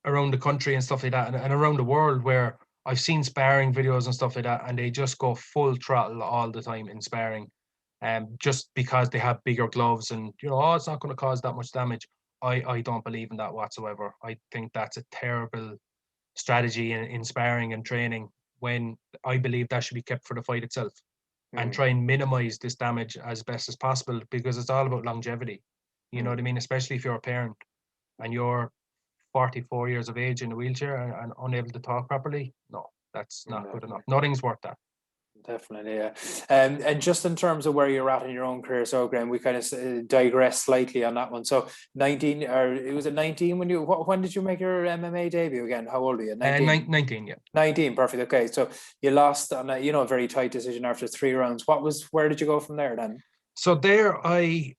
around the country and stuff like that, and around the world where I've seen sparring videos and stuff like that, and they just go full throttle all the time in sparring, just because they have bigger gloves and you know, it's not going to cause that much damage. I don't believe in that whatsoever. I think that's a terrible strategy in sparring and training, when I believe that should be kept for the fight itself and try and minimize this damage as best as possible, because it's all about longevity. You know what I mean? Especially if you're a parent and you're 44 years of age in a wheelchair and unable to talk properly. No, that's not good enough. Nothing's worth that. Definitely, yeah. And just in terms of where you're at in your own career, so Graham, we kind of digress slightly on that one. So 19, or it was at 19 when did you make your MMA debut again? How old are you? 19? 19, yeah. 19, perfect. Okay, so you lost on a very tight decision after 3 rounds. Where did you go from there then? So there,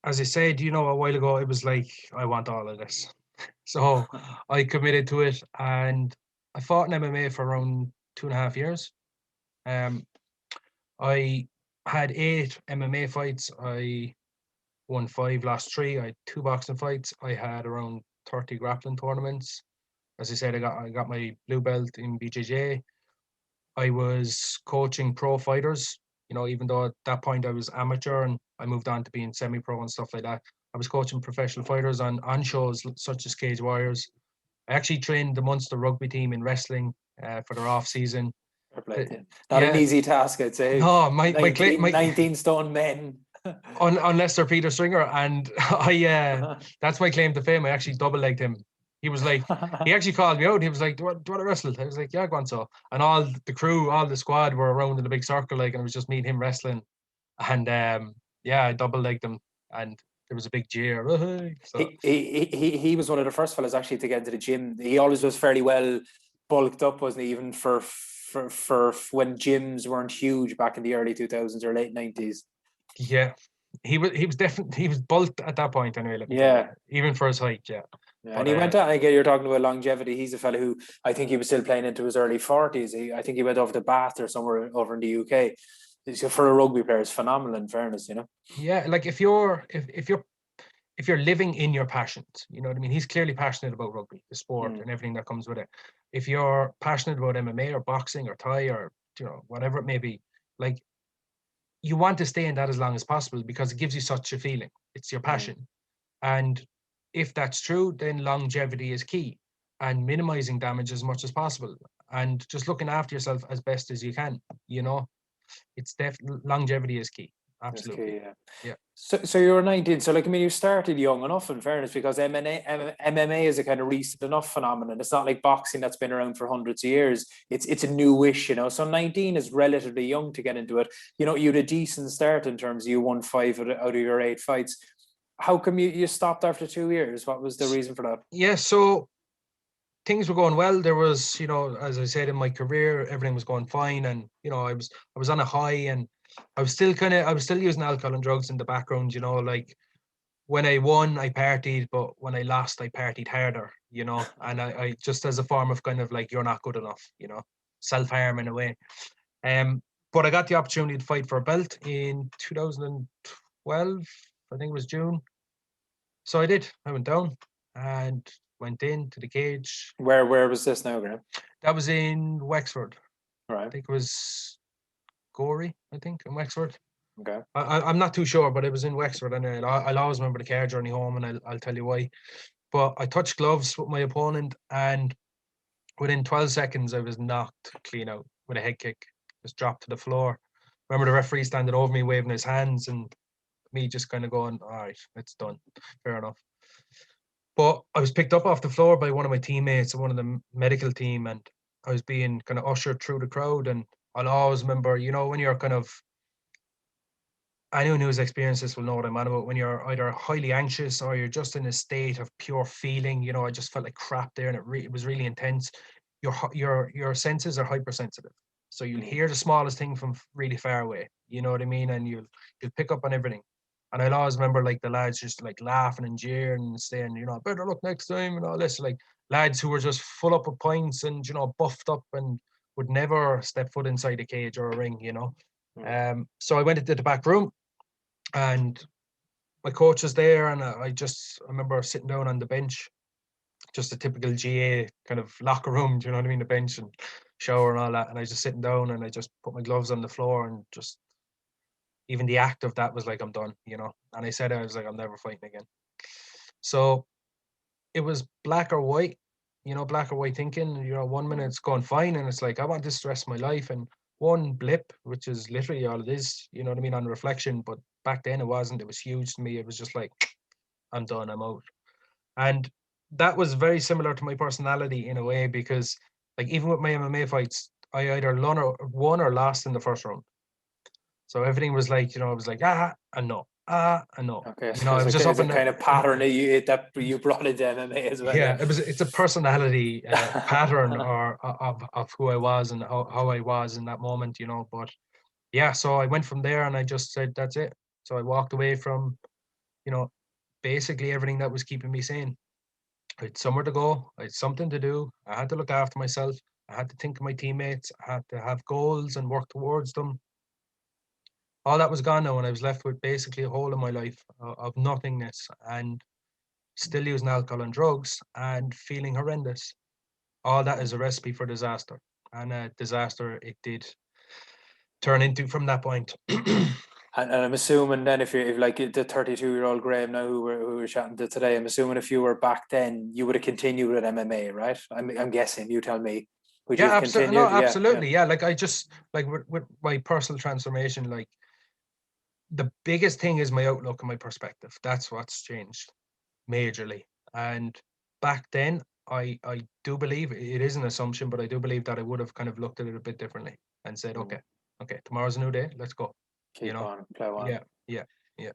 as I said, you know, a while ago, it was like, I want all of this. So I committed to it, and I fought in MMA for around 2.5 years. I had 8 MMA fights. I won 5, lost 3. I had 2 boxing fights. I had around 30 grappling tournaments. As I said, I got my blue belt in BJJ. I was coaching pro fighters. You know, even though at that point I was amateur and I moved on to being semi-pro and stuff like that, I was coaching professional fighters on shows such as Cage Warriors. I actually trained the Munster rugby team in wrestling for their off season. Not an easy task, I'd say. No, 19 stone men. Unless they're Peter Stringer, and that's my claim to fame. I actually double-legged him. He was like, he actually called me out. He was like, do you want to wrestle? I was like, yeah, go on. So, and all the crew, all the squad were around in a big circle, like, and it was just me and him wrestling. And I double-legged him, and there was a big jeer. So. He was one of the first fellas actually to get into the gym. He always was fairly well bulked up, wasn't he? Even for when gyms weren't huge back in the early 2000s or late 90s. Yeah, he was definitely, he was bulked at that point anyway. Even for his height, yeah. Yeah, and But he went on again. You're talking about longevity. He's a fella who I think he was still playing into his early 40s. I think he went over to Bath or somewhere over in the UK. So for a rugby player, it's phenomenal. In fairness, you know. yeah, like if you're living in your passions, you know what I mean? He's clearly passionate about rugby, the sport, and everything that comes with it. If you're passionate about MMA or boxing or Thai or, you know, whatever it may be, like, you want to stay in that as long as possible because it gives you such a feeling. It's your passion. And if that's true, then longevity is key, and minimizing damage as much as possible, and just looking after yourself as best as you can, you know. It's definitely, longevity is key. That's key, Absolutely. yeah. Yeah. So you were 19. So like, I mean, you started young enough, in fairness, because MMA is a kind of recent enough phenomenon. It's not like boxing that's been around for hundreds of years. It's a newish, you know. So 19 is relatively young to get into it. You know, you had a decent start in terms of you won 5 out of your 8 fights. How come you stopped after 2 years? What was the reason for that? Yeah, so things were going well. There was, you know, as I said, in my career, everything was going fine, and you know, I was on a high, and I was still using alcohol and drugs in the background, you know. Like, when I won, I partied, but when I lost, I partied harder, you know. And I just, as a form of kind of like, you're not good enough, you know, self-harm in a way. But I got the opportunity to fight for a belt in 2012, I think it was June. So I did. I went down and went into the cage. Where was this now, Graham? That was in Wexford. I Right. think it was Gorey, I think, in Wexford. Okay. I'm not too sure, but it was in Wexford, and I'll always remember the car journey home, and I'll tell you why. But I touched gloves with my opponent, and within 12 seconds, I was knocked clean out with a head kick, just dropped to the floor. Remember the referee standing over me, waving his hands, and me just kind of going, all right, it's done. Fair enough. But I was picked up off the floor by one of my teammates, one of the medical team, and I was being kind of ushered through the crowd. And I'll always remember, you know, when you're kind of, anyone who's experienced this will know what I'm on about, when you're either highly anxious or you're just in a state of pure feeling. You know, I just felt like crap there, and it was really intense. Your senses are hypersensitive, so you'll hear the smallest thing from really far away. You know what I mean? And you'll pick up on everything. And I'll always remember, like, the lads just like laughing and jeering and saying, you know, better luck next time and all this. Like, lads who were just full up of points and, you know, buffed up and would never step foot inside a cage or a ring, you know. So I went into the back room, and my coach was there, and I remember sitting down on the bench, just a typical GA kind of locker room, do you know what I mean? The bench and shower and all that. And I was just sitting down, and I just put my gloves on the floor, and just, even the act of that was like, I'm done, you know. And I was like, I'm never fighting again. So it was black or white, you know, black or white thinking. You know, 1 minute it's going fine, and it's like, I want this the rest of my life. And one blip, which is literally all it is, you know what I mean, on reflection. But back then it wasn't. It was huge to me. It was just like, I'm done, I'm out. And that was very similar to my personality in a way, because like, even with my MMA fights, I either won or lost in the first round. So everything was like, you know, it was like, and no, and no. Okay. You know, So I was just up it's a in kind the, of pattern that you brought into MMA as well. yeah, it's a personality pattern, or of who I was and how I was in that moment, you know. But yeah, so I went from there, and I just said, that's it. So I walked away from, you know, basically everything that was keeping me sane. I had somewhere to go. I had something to do. I had to look after myself. I had to think of my teammates. I had to have goals and work towards them. All that was gone now, and I was left with basically a hole in my life of nothingness, and still using alcohol and drugs and feeling horrendous. All that is a recipe for disaster, and a disaster it did turn into from that point. And I'm assuming then, if like the 32-year-old Graham now who we're chatting to today, I'm assuming if you were back then, you would have continued with MMA, right? I'm guessing. You tell me. Would you Yeah, have absolutely. No, continued? Yeah, yeah. absolutely. Yeah, like, I just, like, with my personal transformation, like, the biggest thing is my outlook and my perspective. That's what's changed majorly. And back then, I do believe, it is an assumption, but I do believe that I would have kind of looked at it a bit differently and said, okay, tomorrow's a new day. Let's go. You Keep know? on, plow on. Yeah, yeah, yeah.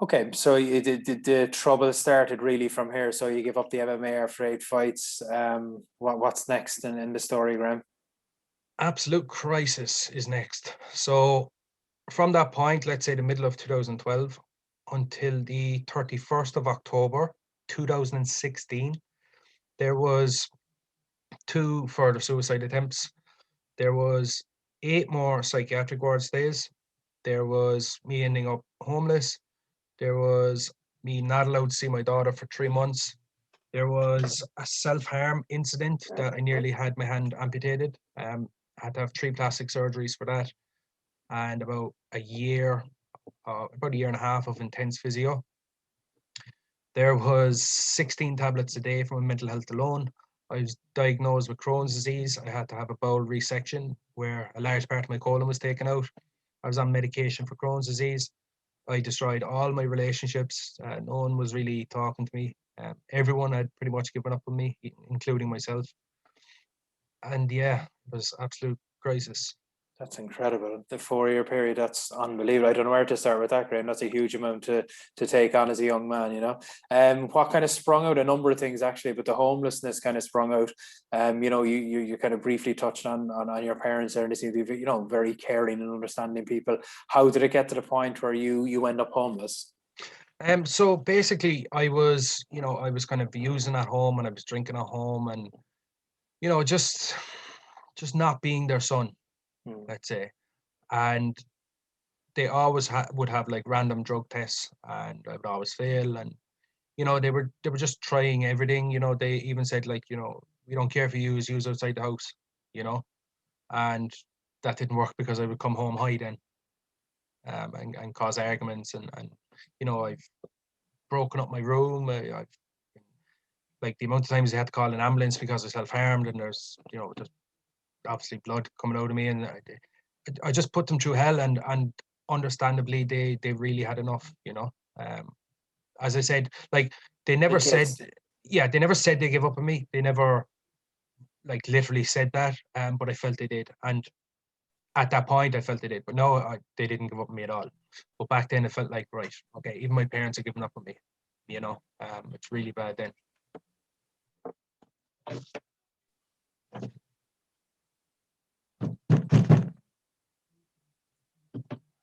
Okay, so the trouble started really from here. So you give up the MMA after 8 fights. What's next in the story, Graham? Absolute crisis is next. So from that point, let's say the middle of 2012 until the 31st of October, 2016, there was 2 further suicide attempts. There was 8 more psychiatric ward stays. There was me ending up homeless. There was me not allowed to see my daughter for 3 months. There was a self-harm incident that I nearly had my hand amputated. Had to have 3 plastic surgeries for that, and about a year and a half of intense physio. There was 16 tablets a day for my mental health alone. I was diagnosed with Crohn's disease. I had to have a bowel resection where a large part of my colon was taken out. I was on medication for Crohn's disease. I destroyed all my relationships. No one was really talking to me. Everyone had pretty much given up on me, including myself. And yeah, it was absolute crisis. That's incredible. The 4-year period, that's unbelievable. I don't know where to start with that, Graham. That's a huge amount to take on as a young man, you know. What kind of sprung out? A number of things actually, but the homelessness kind of sprung out. You know, you kind of briefly touched on your parents there, and they seem to be, you know, very caring and understanding people. How did it get to the point where you end up homeless? So basically I was kind of using at home, and I was drinking at home, and you know, just not being their son, let's say. And they always would have like random drug tests, and I would always fail. And you know, they were just trying everything. You know, they even said like, you know, we don't care if you use outside the house, you know. And that didn't work because I would come home high then, and cause arguments, and you know, I've broken up my room. I've like the amount of times they had to call an ambulance because I self-harmed, and there's, you know, just obviously blood coming out of me, and I just put them through hell, and understandably they really had enough, you know. As I said, like they never said, they never said they gave up on me. They never like literally said that, but I felt they did. And at that point I felt they did, but no, they didn't give up on me at all. But back then it felt like, right, okay, even my parents are giving up on me, you know. It's really bad then.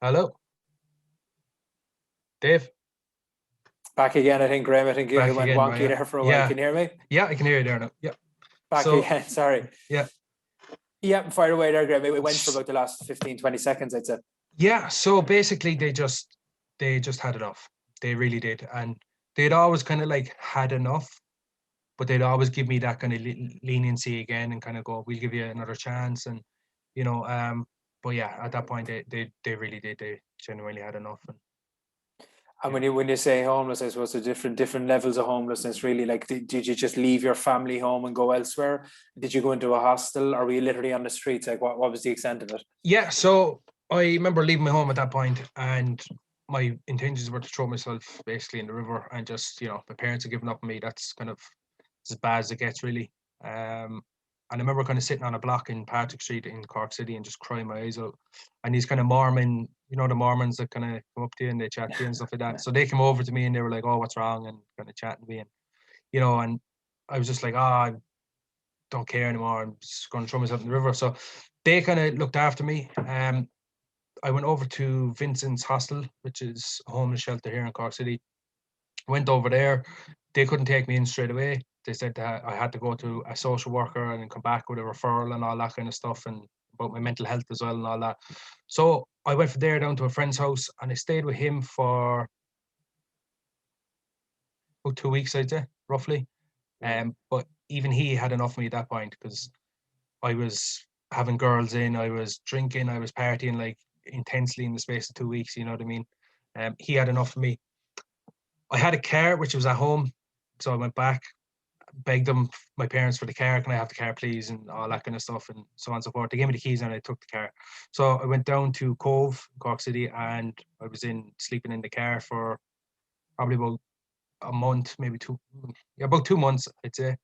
Hello, Dave? Back again, I think, Graham. I think you Back went again, wonky there for a while. Can you hear me? Yeah, I can hear you there now. Yeah. Back again, sorry. Yeah. Yeah, fire away there, Graham. It went for about the last 15-20 seconds, I'd say. Yeah, so basically they just had enough. They really did. And they'd always kind of like had enough, but they'd always give me that kind of leniency again, and kind of go, we'll give you another chance. And you know, but yeah, at that point they really did. They genuinely had enough. And when you say homeless, I suppose the different levels of homelessness, really. Like, did you just leave your family home and go elsewhere? Did you go into a hostel, or were you literally on the streets? Like, what was the extent of it? Yeah, so I remember leaving my home at that point, and my intentions were to throw myself basically in the river, and just, you know, my parents had given up on me. That's kind of as bad as it gets, really. And I remember kind of sitting on a block in Patrick Street in Cork City and just crying my eyes out. And these kind of Mormon, you know, the Mormons that kind of come up to you and they chat to you and stuff like that. So they came over to me and they were like, "Oh, what's wrong?" and kind of chatting to me. And, you know, and I was just like, I don't care anymore. I'm just going to throw myself in the river. So they kind of looked after me. I went over to Vincent's Hostel, which is a homeless shelter here in Cork City. Went over there. They couldn't take me in straight away. They said that I had to go to a social worker and then come back with a referral and all that kind of stuff, and about my mental health as well and all that. So I went from there down to a friend's house, and I stayed with him for about 2 weeks, I'd say, roughly. But even he had enough of me at that point, because I was having girls in, I was drinking, I was partying like intensely in the space of 2 weeks, you know what I mean? He had enough of me. I had a car which was at home, so I went back, begged them, my parents, for the car. Can I have the car, please? And all that kind of stuff, and so on and so forth. They gave me the keys and I took the car. So I went down to Cove, Cork City, and I was sleeping in the car for probably about a month, maybe about 2 months, I'd say.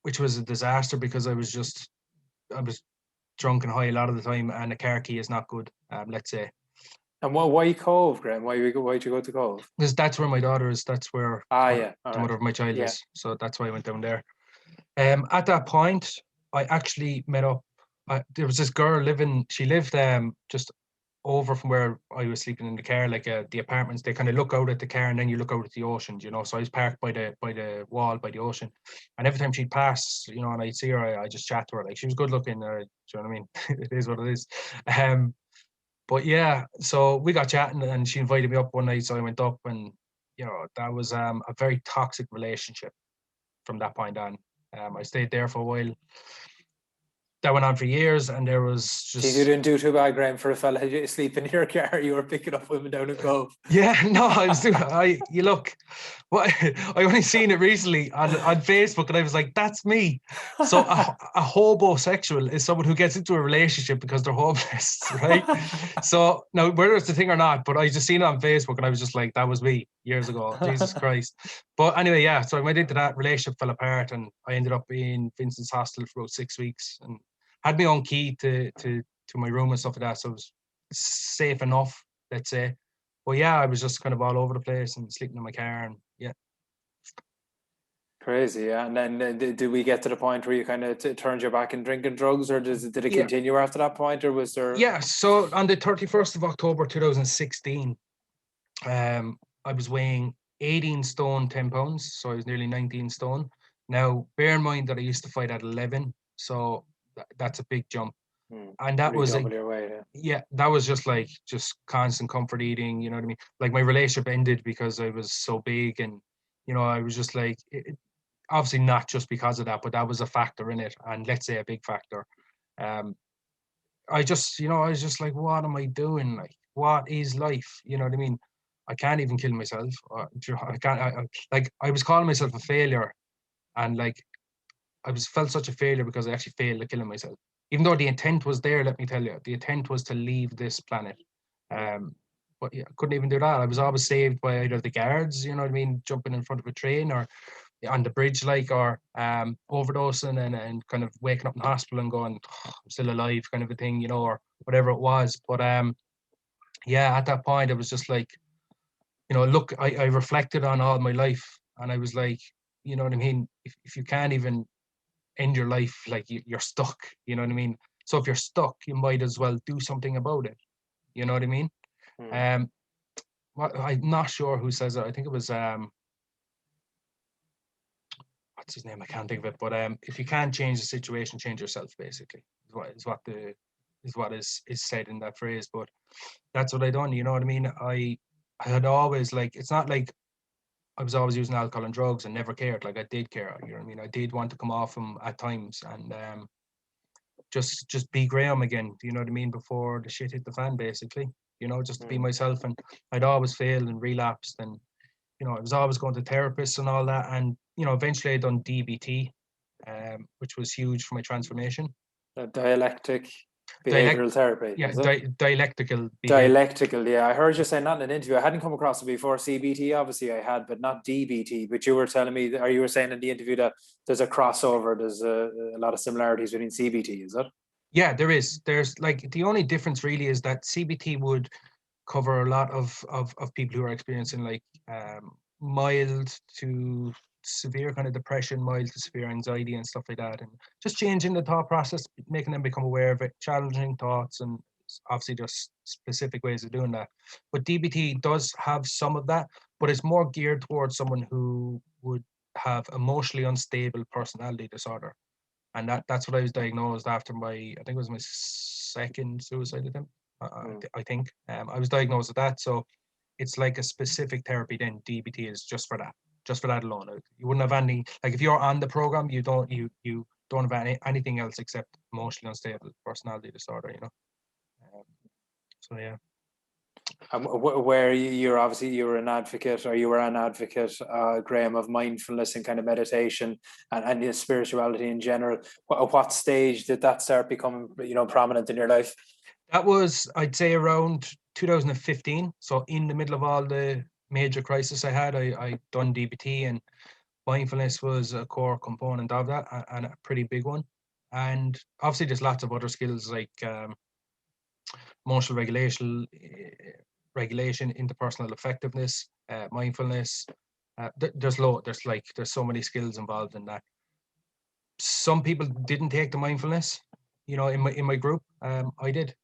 Which was a disaster, because I was drunk and high a lot of the time, and a car key is not good, let's say. And why Cove, Graham? Why'd you go to Cove? Because that's where my daughter is. That's where the mother of my child is. So that's why I went down there. At that point, I actually met up. There was this girl living. She lived just over from where I was sleeping in the car, like the apartments, they kind of look out at the car and then you look out at the ocean, you know. So I was parked by the wall by the ocean, and every time she'd pass, you know, and I'd see her, I just chat to her. Like, she was good looking, do you know what I mean? It is what it is. But yeah, so we got chatting and she invited me up one night, so I went up, and you know, that was a very toxic relationship from that point on. I stayed there for a while. That went on for years, and there was Geez, you just didn't do too bad, Graham, for a fella who sleep in your car. You were picking up women down a cove. yeah, no, I was doing. You look, what I only seen it recently on Facebook, and I was like, that's me. So a hobosexual is someone who gets into a relationship because they're homeless, right? So now, whether it's the thing or not, but I just seen it on Facebook, and I was just like, that was me years ago. Jesus Christ. But anyway, yeah. So I went into that relationship, fell apart, and I ended up in Vincent's hostel for about 6 weeks, and had my own key to my room and stuff like that. So it was safe enough, let's say. But yeah, I was just kind of all over the place and sleeping in my car, and yeah. Crazy, yeah. And then did we get to the point where you kind of turned your back in drinking drugs, or did it Yeah. continue after that point, or was there? Yeah, so on the 31st of October 2016, I was weighing 18 stone, 10 pounds. So I was nearly 19 stone. Now, bear in mind that I used to fight at 11. So that's a big jump. And that Nearly was double your weight, yeah. yeah, that was just constant comfort eating, you know what I mean? Like, my relationship ended because I was so big, and you know, I was just like, obviously not just because of that, but that was a factor in it, and let's say a big factor. Um, I just, you know, I was just like, what am I doing? Like, what is life? You know what I mean? I can't even kill myself. I can't. Like, I was calling myself a failure, and like, I was felt such a failure because I actually failed at killing myself. Even though the intent was there, let me tell you, the intent was to leave this planet. But yeah, I couldn't even do that. I was always saved by either the guards, you know what I mean, jumping in front of a train, or on the bridge, like, or overdosing and kind of waking up in hospital and going, "Oh, I'm still alive," kind of a thing, you know, or whatever it was. But yeah, at that point, it was just like, you know, look, I reflected on all my life, and I was like, you know what I mean? If you can't even end your life, like, you're stuck, you know what I mean? So if you're stuck, you might as well do something about it, you know what I mean? Um, I'm not sure who says it. I think it was what's his name? I can't think of it. But if you can't change the situation, change yourself. Basically, is what is said in that phrase. But that's what I done. You know what I mean? I had always, like, it's not like I was always using alcohol and drugs and never cared. Like, I did care. You know what I mean? I did want to come off them at times, and just be Graham again. You know what I mean? Before the shit hit the fan, basically. You know, just to be myself. And I'd always failed and relapsed, and you know, I was always going to therapists and all that. And you know, eventually I done DBT, which was huge for my transformation. Dialectic Dialect, behavioral therapy, yeah, is it? dialectical behavior. Dialectical, yeah. I heard you saying that in an interview. I hadn't come across it before. CBT, obviously, I had, but not DBT. But you were telling me, or you were saying in the interview, that there's a crossover. There's a lot of similarities between CBT. Is it? Yeah, there is. There's, like, the only difference really is that CBT would cover a lot of people who are experiencing, like, mild to severe kind of depression, mild to severe anxiety and stuff like that, and just changing the thought process, making them become aware of it, challenging thoughts, and obviously just specific ways of doing that. But DBT does have some of that, but it's more geared towards someone who would have emotionally unstable personality disorder. And that's what I was diagnosed after my, I think it was my second suicide attempt. I think I was diagnosed with that. So it's like a specific therapy. Then DBT is just for that alone. You wouldn't have any, like, if you're on the program, you don't have anything else except emotionally unstable personality disorder. You know. So yeah. Where you're obviously, you were an advocate, or you were an advocate, Graham, of mindfulness and kind of meditation and spirituality in general. At what stage did that start becoming, prominent in your life? That was, I'd say, around 2015. So in the middle of all the major crisis I had, I done DBT, and mindfulness was a core component of that, and a pretty big one. And obviously there's lots of other skills, like emotional regulation, interpersonal effectiveness, mindfulness. There's so many skills involved in that. Some people didn't take the mindfulness, in my group. I did.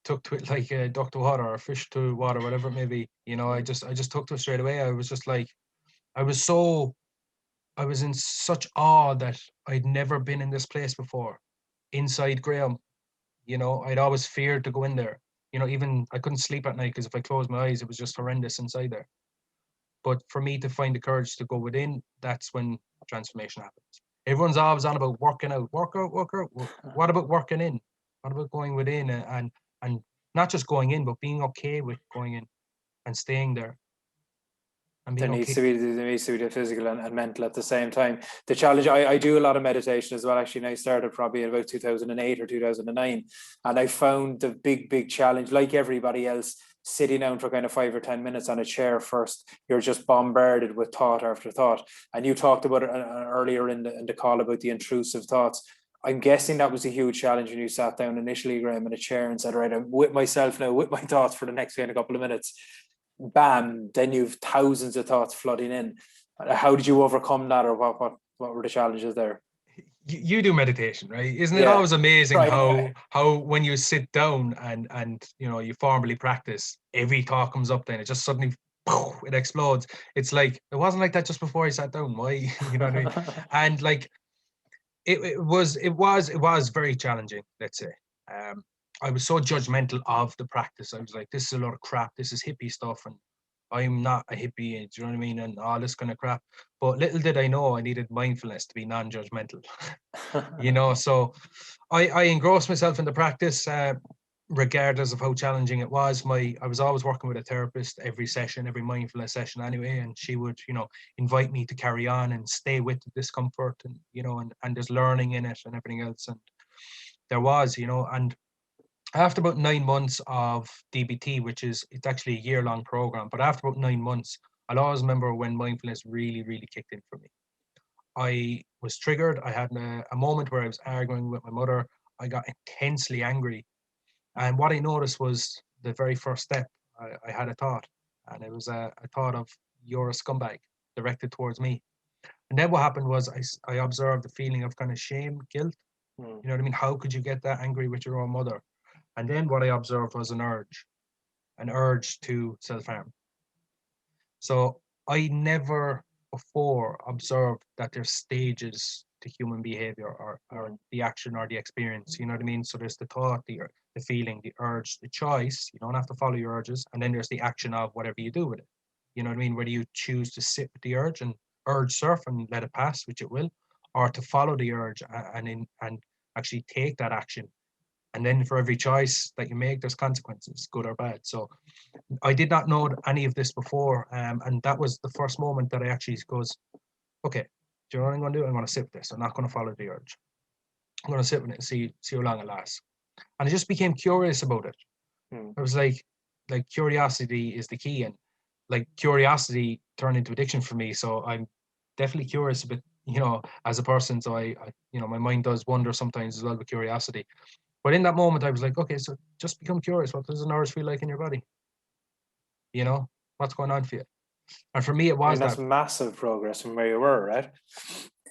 took to it like a duck to water or a fish to water, whatever it may be. You know, I just took to it straight away. I was just like, I was in such awe that I'd never been in this place before, inside Graham. You know, I'd always feared to go in there. You know, even I couldn't sleep at night because if I closed my eyes, it was just horrendous inside there. But for me to find the courage to go within, that's when transformation happens. Everyone's always on about working out, work out, work out. What about working in? What about going within and not just going in, but being okay with going in and staying there and being okay. There needs to be the physical and mental at the same time. The challenge, I do a lot of meditation as well. Actually, and I started probably in about 2008 or 2009. And I found the big challenge, like everybody else, sitting down for kind of 5 or 10 minutes on a chair first, you're just bombarded with thought after thought. And you talked about it earlier in the call about the intrusive thoughts. I'm guessing that was a huge challenge when you sat down initially, Graham, in a chair and said, right, I'm with myself now, with my thoughts for the next kind of couple of minutes. Bam, then you've thousands of thoughts flooding in. How did you overcome that, or what were the challenges there? You do meditation, right? Isn't it always amazing how when you sit down and you know you formally practice, every thought comes up, then it just suddenly it explodes. It's like it wasn't like that just before I sat down. Why? You know what I mean? And like it was very challenging, let's say. I was so judgmental of the practice. I was like, this is a lot of crap. This is hippie stuff, and I'm not a hippie. Do you know what I mean? And all this kind of crap. But little did I know, I needed mindfulness to be non-judgmental. You know, so I engrossed myself in the practice, regardless of how challenging it was. I was always working with a therapist every session, every mindfulness session anyway, and she would, you know, invite me to carry on and stay with the discomfort, and you know, and there's learning in it and everything else. And there was, you know, and after about 9 months of DBT, it's actually a year-long program, but after about 9 months, I'll always remember when mindfulness really kicked in for me. I was triggered. I had a moment where I was arguing with my mother. I got intensely angry. And what I noticed was the very first step, I had a thought, and it was a thought of, you're a scumbag, directed towards me. And then what happened was I observed the feeling of kind of shame, guilt. You know what I mean? How could you get that angry with your own mother? And then what I observed was an urge to self-harm. So I never before observed that there's stages to human behavior or the action or the experience. You know what I mean? So there's the thought, the feeling, the urge, the choice. You don't have to follow your urges. And then there's the action of whatever you do with it. You know what I mean? Whether you choose to sit with the urge and urge surf and let it pass, which it will, or to follow the urge and actually take that action. And then for every choice that you make, there's consequences, good or bad. So I did not know any of this before. And that was the first moment that I actually goes, okay, do you know what I'm going to do? I'm going to sit with this. I'm not going to follow the urge. I'm going to sit with it and see how long it lasts. And I just became curious about it. I was like curiosity is the key. And like curiosity turned into addiction for me. So I'm definitely curious a bit, you know, as a person. So I you know, my mind does wander sometimes as well with curiosity. But in that moment, I was like, okay, so just become curious. What does an urge feel like in your body? You know, what's going on for you? And for me, it was that's massive progress from where you were, right?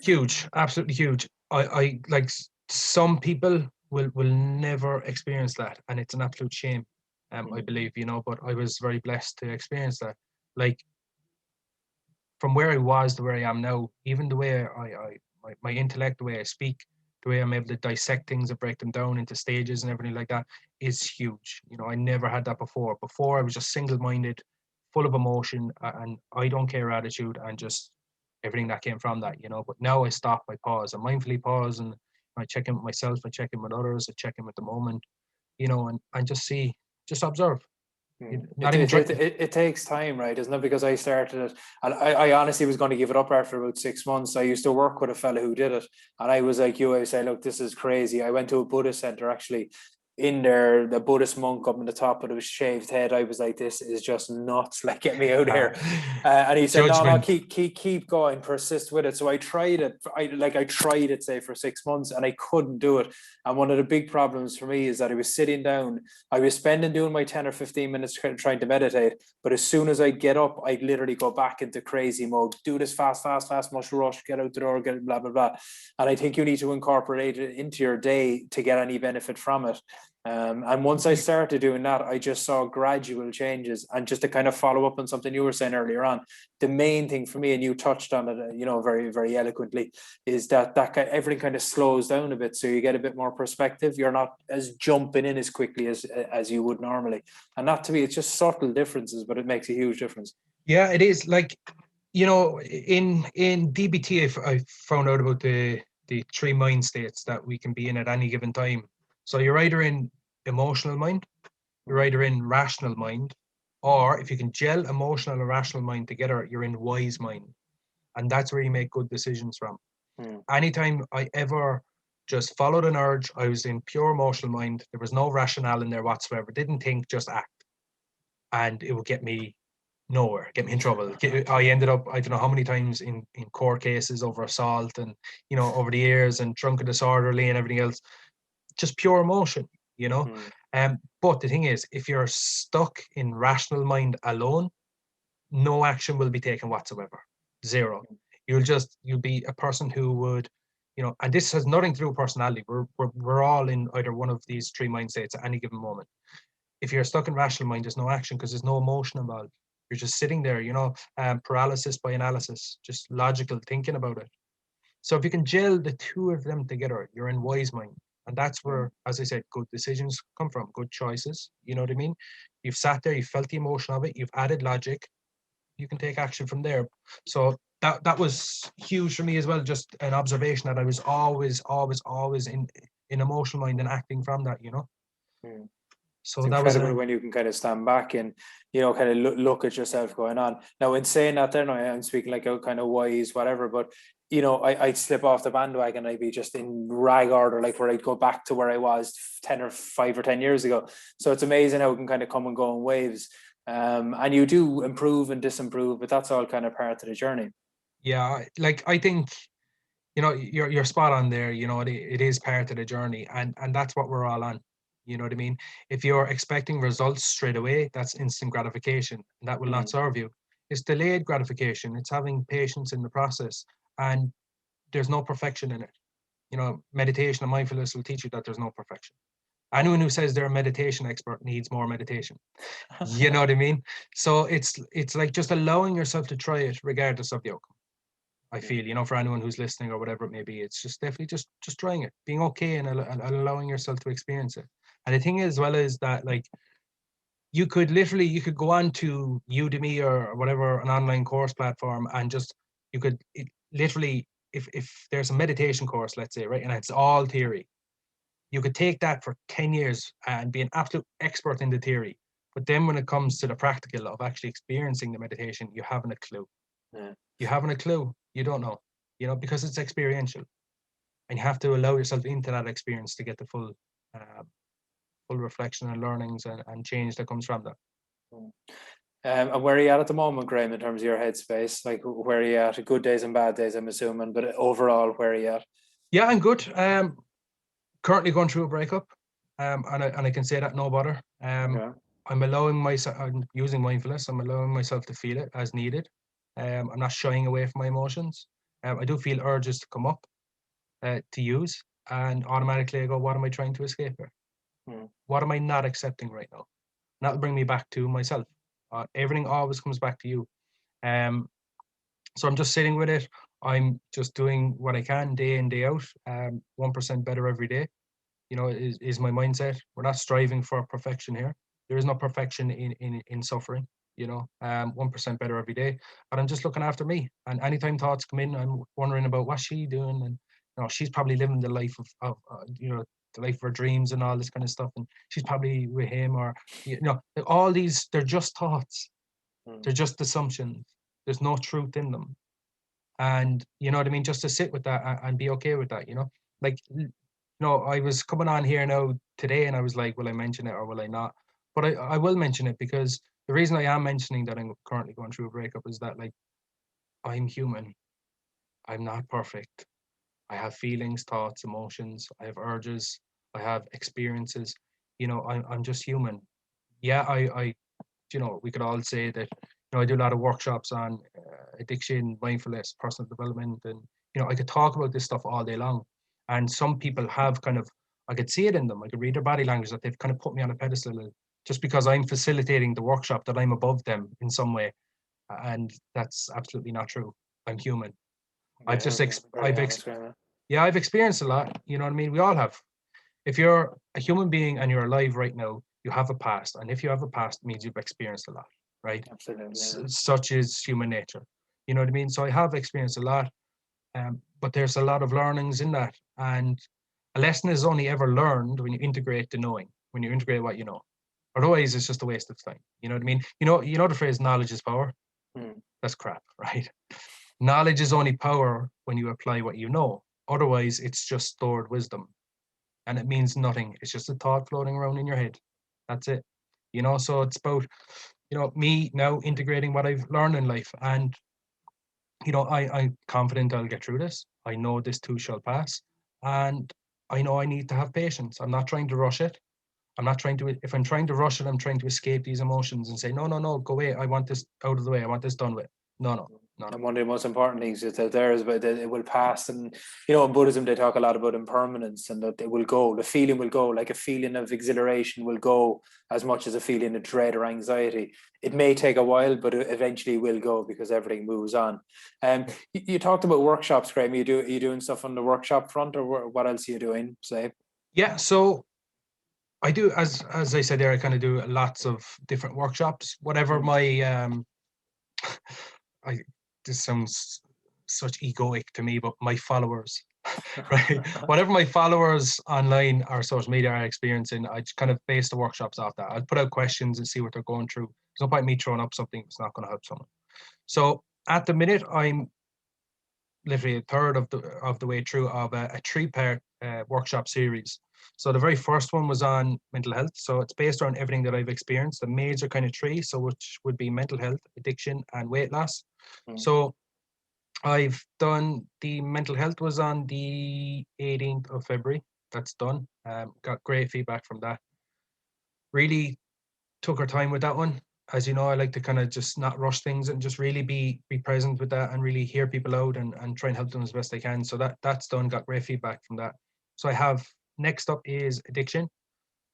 Huge, absolutely huge. I like some people will never experience that, and it's an absolute shame. I believe, you know, but I was very blessed to experience that. Like from where I was to where I am now, even the way my intellect, the way I speak, the way I'm able to dissect things and break them down into stages and everything like that is huge. You know, I never had that before. Before I was just single-minded, full of emotion, and I don't care attitude, and just everything that came from that, you know. But now I stop, I pause, I mindfully pause, and I check in with myself, I check in with others, I check in with the moment, you know, and just observe. It takes time, right? Isn't it? Because I started it, and I honestly was going to give it up after about 6 months. I used to work with a fella who did it, and I was like you. I say, look, this is crazy. I went to a Buddhist center actually. In there, the Buddhist monk up on the top of his shaved head. I was like, this is just nuts. Like, get me out of here. And he said, no, keep going, persist with it. So I tried it. I tried it, say, for 6 months, and I couldn't do it. And one of the big problems for me is that I was sitting down. I was doing my 10 or 15 minutes trying to meditate. But as soon as I get up, I'd literally go back into crazy mode. Do this fast, must rush, get out the door, get blah, blah, blah. And I think you need to incorporate it into your day to get any benefit from it. And once I started doing that, I just saw gradual changes. And just to kind of follow up on something you were saying earlier on, the main thing for me, and you touched on it, very, very eloquently, is that everything kind of slows down a bit. So you get a bit more perspective. You're not as jumping in as quickly as you would normally. And that, to me, it's just subtle differences, but it makes a huge difference. Yeah, it is. Like, in DBT, I found out about the 3 mind states that we can be in at any given time. So you're either in emotional mind, you're either in rational mind, or if you can gel emotional and rational mind together, you're in wise mind. And that's where you make good decisions from. Anytime I ever just followed an urge, I was in pure emotional mind. There was no rationale in there whatsoever. Didn't think, just act. And it would get me nowhere, get me in trouble. I ended up, I don't know how many times in court cases over assault and, over the years, and drunk and disorderly and everything else. Just pure emotion, but the thing is, if you're stuck in rational mind alone, no action will be taken whatsoever. Zero. You'll be a person who would, and this has nothing to do with personality. We're all in either one of these 3 mind states at any given moment. If you're stuck in rational mind, there's no action because there's no emotion involved. You're just sitting there, paralysis by analysis, just logical thinking about it. So if you can gel the 2 of them together, you're in wise mind. And that's where, as I said, good decisions come from, good choices. You know what I mean? You've sat there, you've felt the emotion of it, you've added logic, you can take action from there. So that was huge for me as well, just an observation that I was always in emotional mind and acting from that, So it's that was incredible when you can kind of stand back and, kind of look at yourself going on. Now, in saying that there, now I'm speaking like a kind of wise, whatever, but, I'd slip off the bandwagon. I'd be just in rag order, like where I'd go back to where I was 5 or 10 years ago. So it's amazing how it can kind of come and go in waves. And you do improve and disimprove, but that's all kind of part of the journey. Yeah, like I think, you're spot on there. It is part of the journey, and that's what we're all on. You know what I mean? If you're expecting results straight away, that's instant gratification, and that will not serve you. It's delayed gratification. It's having patience in the process, and there's no perfection in it. Meditation and mindfulness will teach you that there's no perfection. Anyone who says they're a meditation expert needs more meditation. You know what I mean? So it's like just allowing yourself to try it regardless of the outcome. I feel, for anyone who's listening or whatever it may be, it's just definitely just trying it, being okay and allowing yourself to experience it. And the thing as well is that, like, you could go on to Udemy or whatever, an online course platform, and if there's a meditation course, let's say, right, and it's all theory, you could take that for 10 years and be an absolute expert in the theory. But then when it comes to the practical of actually experiencing the meditation, you haven't a clue. Yeah. You haven't a clue. You don't know, because it's experiential. And you have to allow yourself into that experience to get the full reflection and learnings and change that comes from that. And where are you at the moment, Graham, in terms of your headspace? Like, where are you at? Good days and bad days, I'm assuming, but overall, where are you at? Yeah, I'm good. Currently going through a breakup, and I can say that no bother. Okay. I'm using mindfulness. I'm allowing myself to feel it as needed. I'm not shying away from my emotions. I do feel urges to come up to use, and automatically I go, what am I trying to escape here? What am I not accepting right now? And that'll bring me back to myself. Everything always comes back to you. So I'm just sitting with it. I'm just doing what I can day in, day out. 1% better every day, is my mindset. We're not striving for perfection here. There is no perfection in suffering, 1% better every day. But I'm just looking after me. And anytime thoughts come in, I'm wondering about what's she doing. And, she's probably living the life of the life of her dreams and all this kind of stuff. And she's probably with him, or, all these, they're just thoughts. They're just assumptions. There's no truth in them. And you know what I mean? Just to sit with that and be okay with that, like, I was coming on here now today and I was like, will I mention it or will I not? But I will mention it, because the reason I am mentioning that I'm currently going through a breakup is that, like, I'm human. I'm not perfect. I have feelings, thoughts, emotions. I have urges. I have experiences. I'm just human. Yeah, I we could all say that, I do a lot of workshops on addiction, mindfulness, personal development, and, I could talk about this stuff all day long. And some people have kind of I could see it in them. I could read their body language, that they've kind of put me on a pedestal just because I'm facilitating the workshop, that I'm above them in some way. And that's absolutely not true. I'm human. I've just, I've experienced a lot. You know what I mean? We all have. If you're a human being and you're alive right now, you have a past. And if you have a past, it means you've experienced a lot, right? Absolutely. Such is human nature. You know what I mean? So I have experienced a lot, but there's a lot of learnings in that. And a lesson is only ever learned when you integrate the knowing, when you integrate what you know. Otherwise, it's just a waste of time. You know what I mean? You know the phrase knowledge is power? That's crap, right? Knowledge is only power when you apply what you know. Otherwise, it's just stored wisdom. And it means nothing. It's just a thought floating around in your head. That's it. You know, so it's about, you know, me now integrating what I've learned in life. And, you know, I'm confident I'll get through this. I know this too shall pass. And I know I need to have patience. I'm not trying to rush it. I'm not trying to, if I'm trying to rush it, I'm trying to escape these emotions and say, no, go away. I want this out of the way. I want this done with. No. And one of the most important things is that there is, but it will pass. And, you know, in Buddhism, they talk a lot about impermanence, and that it will go, the feeling will go, like a feeling of exhilaration will go as much as a feeling of dread or anxiety. It may take a while, but it eventually will go because everything moves on. You talked about workshops, Graham. Are you doing stuff on the workshop front, or what else are you doing, say? Yeah, so I do, as I said there, I kind of do lots of different workshops. Whatever my this sounds such egoic to me, but my followers, right? Whatever my followers online or social media are experiencing, I just kind of base the workshops off that. I'll put out questions and see what they're going through. There's no point me throwing up something that's not going to help someone. So at the minute, I'm literally a third of the way through of a 3-part workshop series. So the very first one was on mental health. So it's based on everything that I've experienced, the major kind of 3, so which would be mental health, addiction, and weight loss. So I've done the mental health was on the 18th of February. That's done. Got great feedback from that. Really took our time with that one. As you know, I like to kind of just not rush things and just really be present with that and really hear people out and try and help them as best I can. So that's done. Got great feedback from that. So I have, next up is addiction.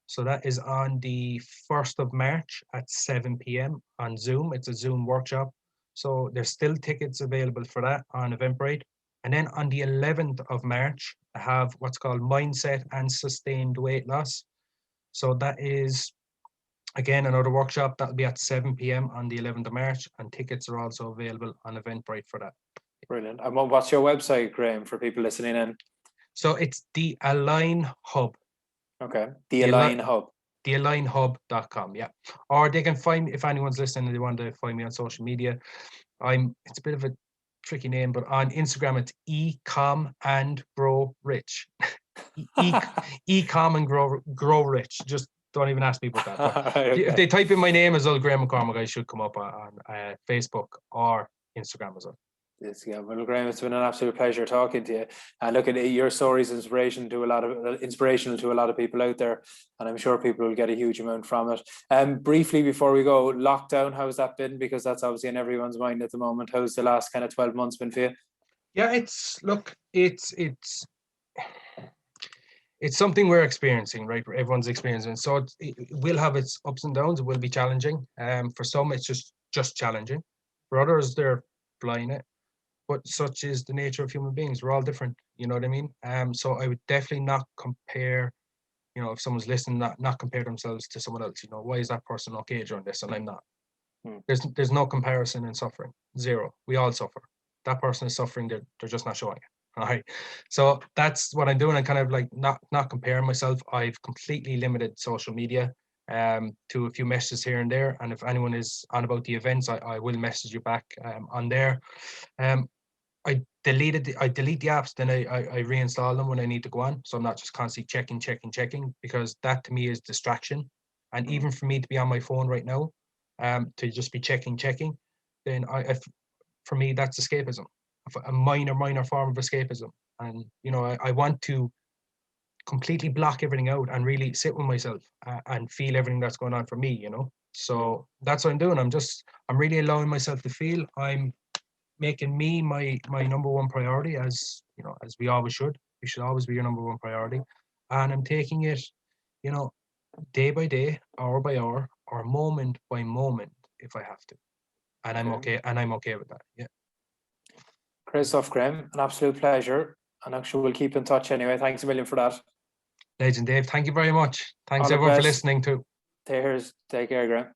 So that is on the 1st of March at 7 p.m. on Zoom. It's a Zoom workshop. So there's still tickets available for that on Eventbrite. And then on the 11th of March, I have what's called Mindset and Sustained Weight Loss. So that is, again, another workshop. That'll be at 7 p.m. on the 11th of March. And tickets are also available on Eventbrite for that. Brilliant. And what's your website, Graham, for people listening in? So it's the Align Hub. Okay. The Align Hub. thealignhub.com, yeah. Or they can find, if anyone's listening and they want to find me on social media, it's a bit of a tricky name, but on Instagram it's ecom and grow rich. Ecom and grow rich. Just don't even ask me about that. But okay. If they type in my name as well, Graham McCormack, I should come up on Facebook or Instagram as well. Yes, yeah. Well, Graham, it's been an absolute pleasure talking to you. And look, at your stories, inspirational to a lot of people out there, and I'm sure people will get a huge amount from it. Briefly before we go, lockdown, how's that been? Because that's obviously in everyone's mind at the moment. How's the last kind of 12 months been for you? Yeah, it's something we're experiencing, right? Everyone's experiencing. So it will have its ups and downs. It will be challenging. For some, it's just challenging. For others, they're flying it. But such is the nature of human beings. We're all different. You know what I mean? So I would definitely not compare, you know, if someone's listening, not compare themselves to someone else. You know, why is that person okay during this and I'm not? There's no comparison in suffering. Zero. We all suffer. That person is suffering. They're just not showing it. All right. So that's what I'm doing. I'm kind of like not comparing myself. I've completely limited social media to a few messages here and there. And if anyone is on about the events, I will message you back on there. I delete the apps, then I reinstall them when I need to go on. So I'm not just constantly checking, because that to me is distraction. And even for me to be on my phone right now, to just be checking, then for me, that's escapism, a minor form of escapism. And, you know, I want to completely block everything out and really sit with myself and feel everything that's going on for me, you know? So that's what I'm doing. I'm really allowing myself to feel. I'm making me my number one priority, as you know, as we always should. We should always be your number one priority. and I'm taking it, you know, day by day, hour by hour, or moment by moment if I have to. And I'm okay, and I'm okay with that. Yeah. Great stuff, Graham. An absolute pleasure. And actually, we'll keep in touch anyway. Thanks a million for that. Legend, Dave. Thank you very much. Thanks All the everyone for best. listening too. Take care, Graham.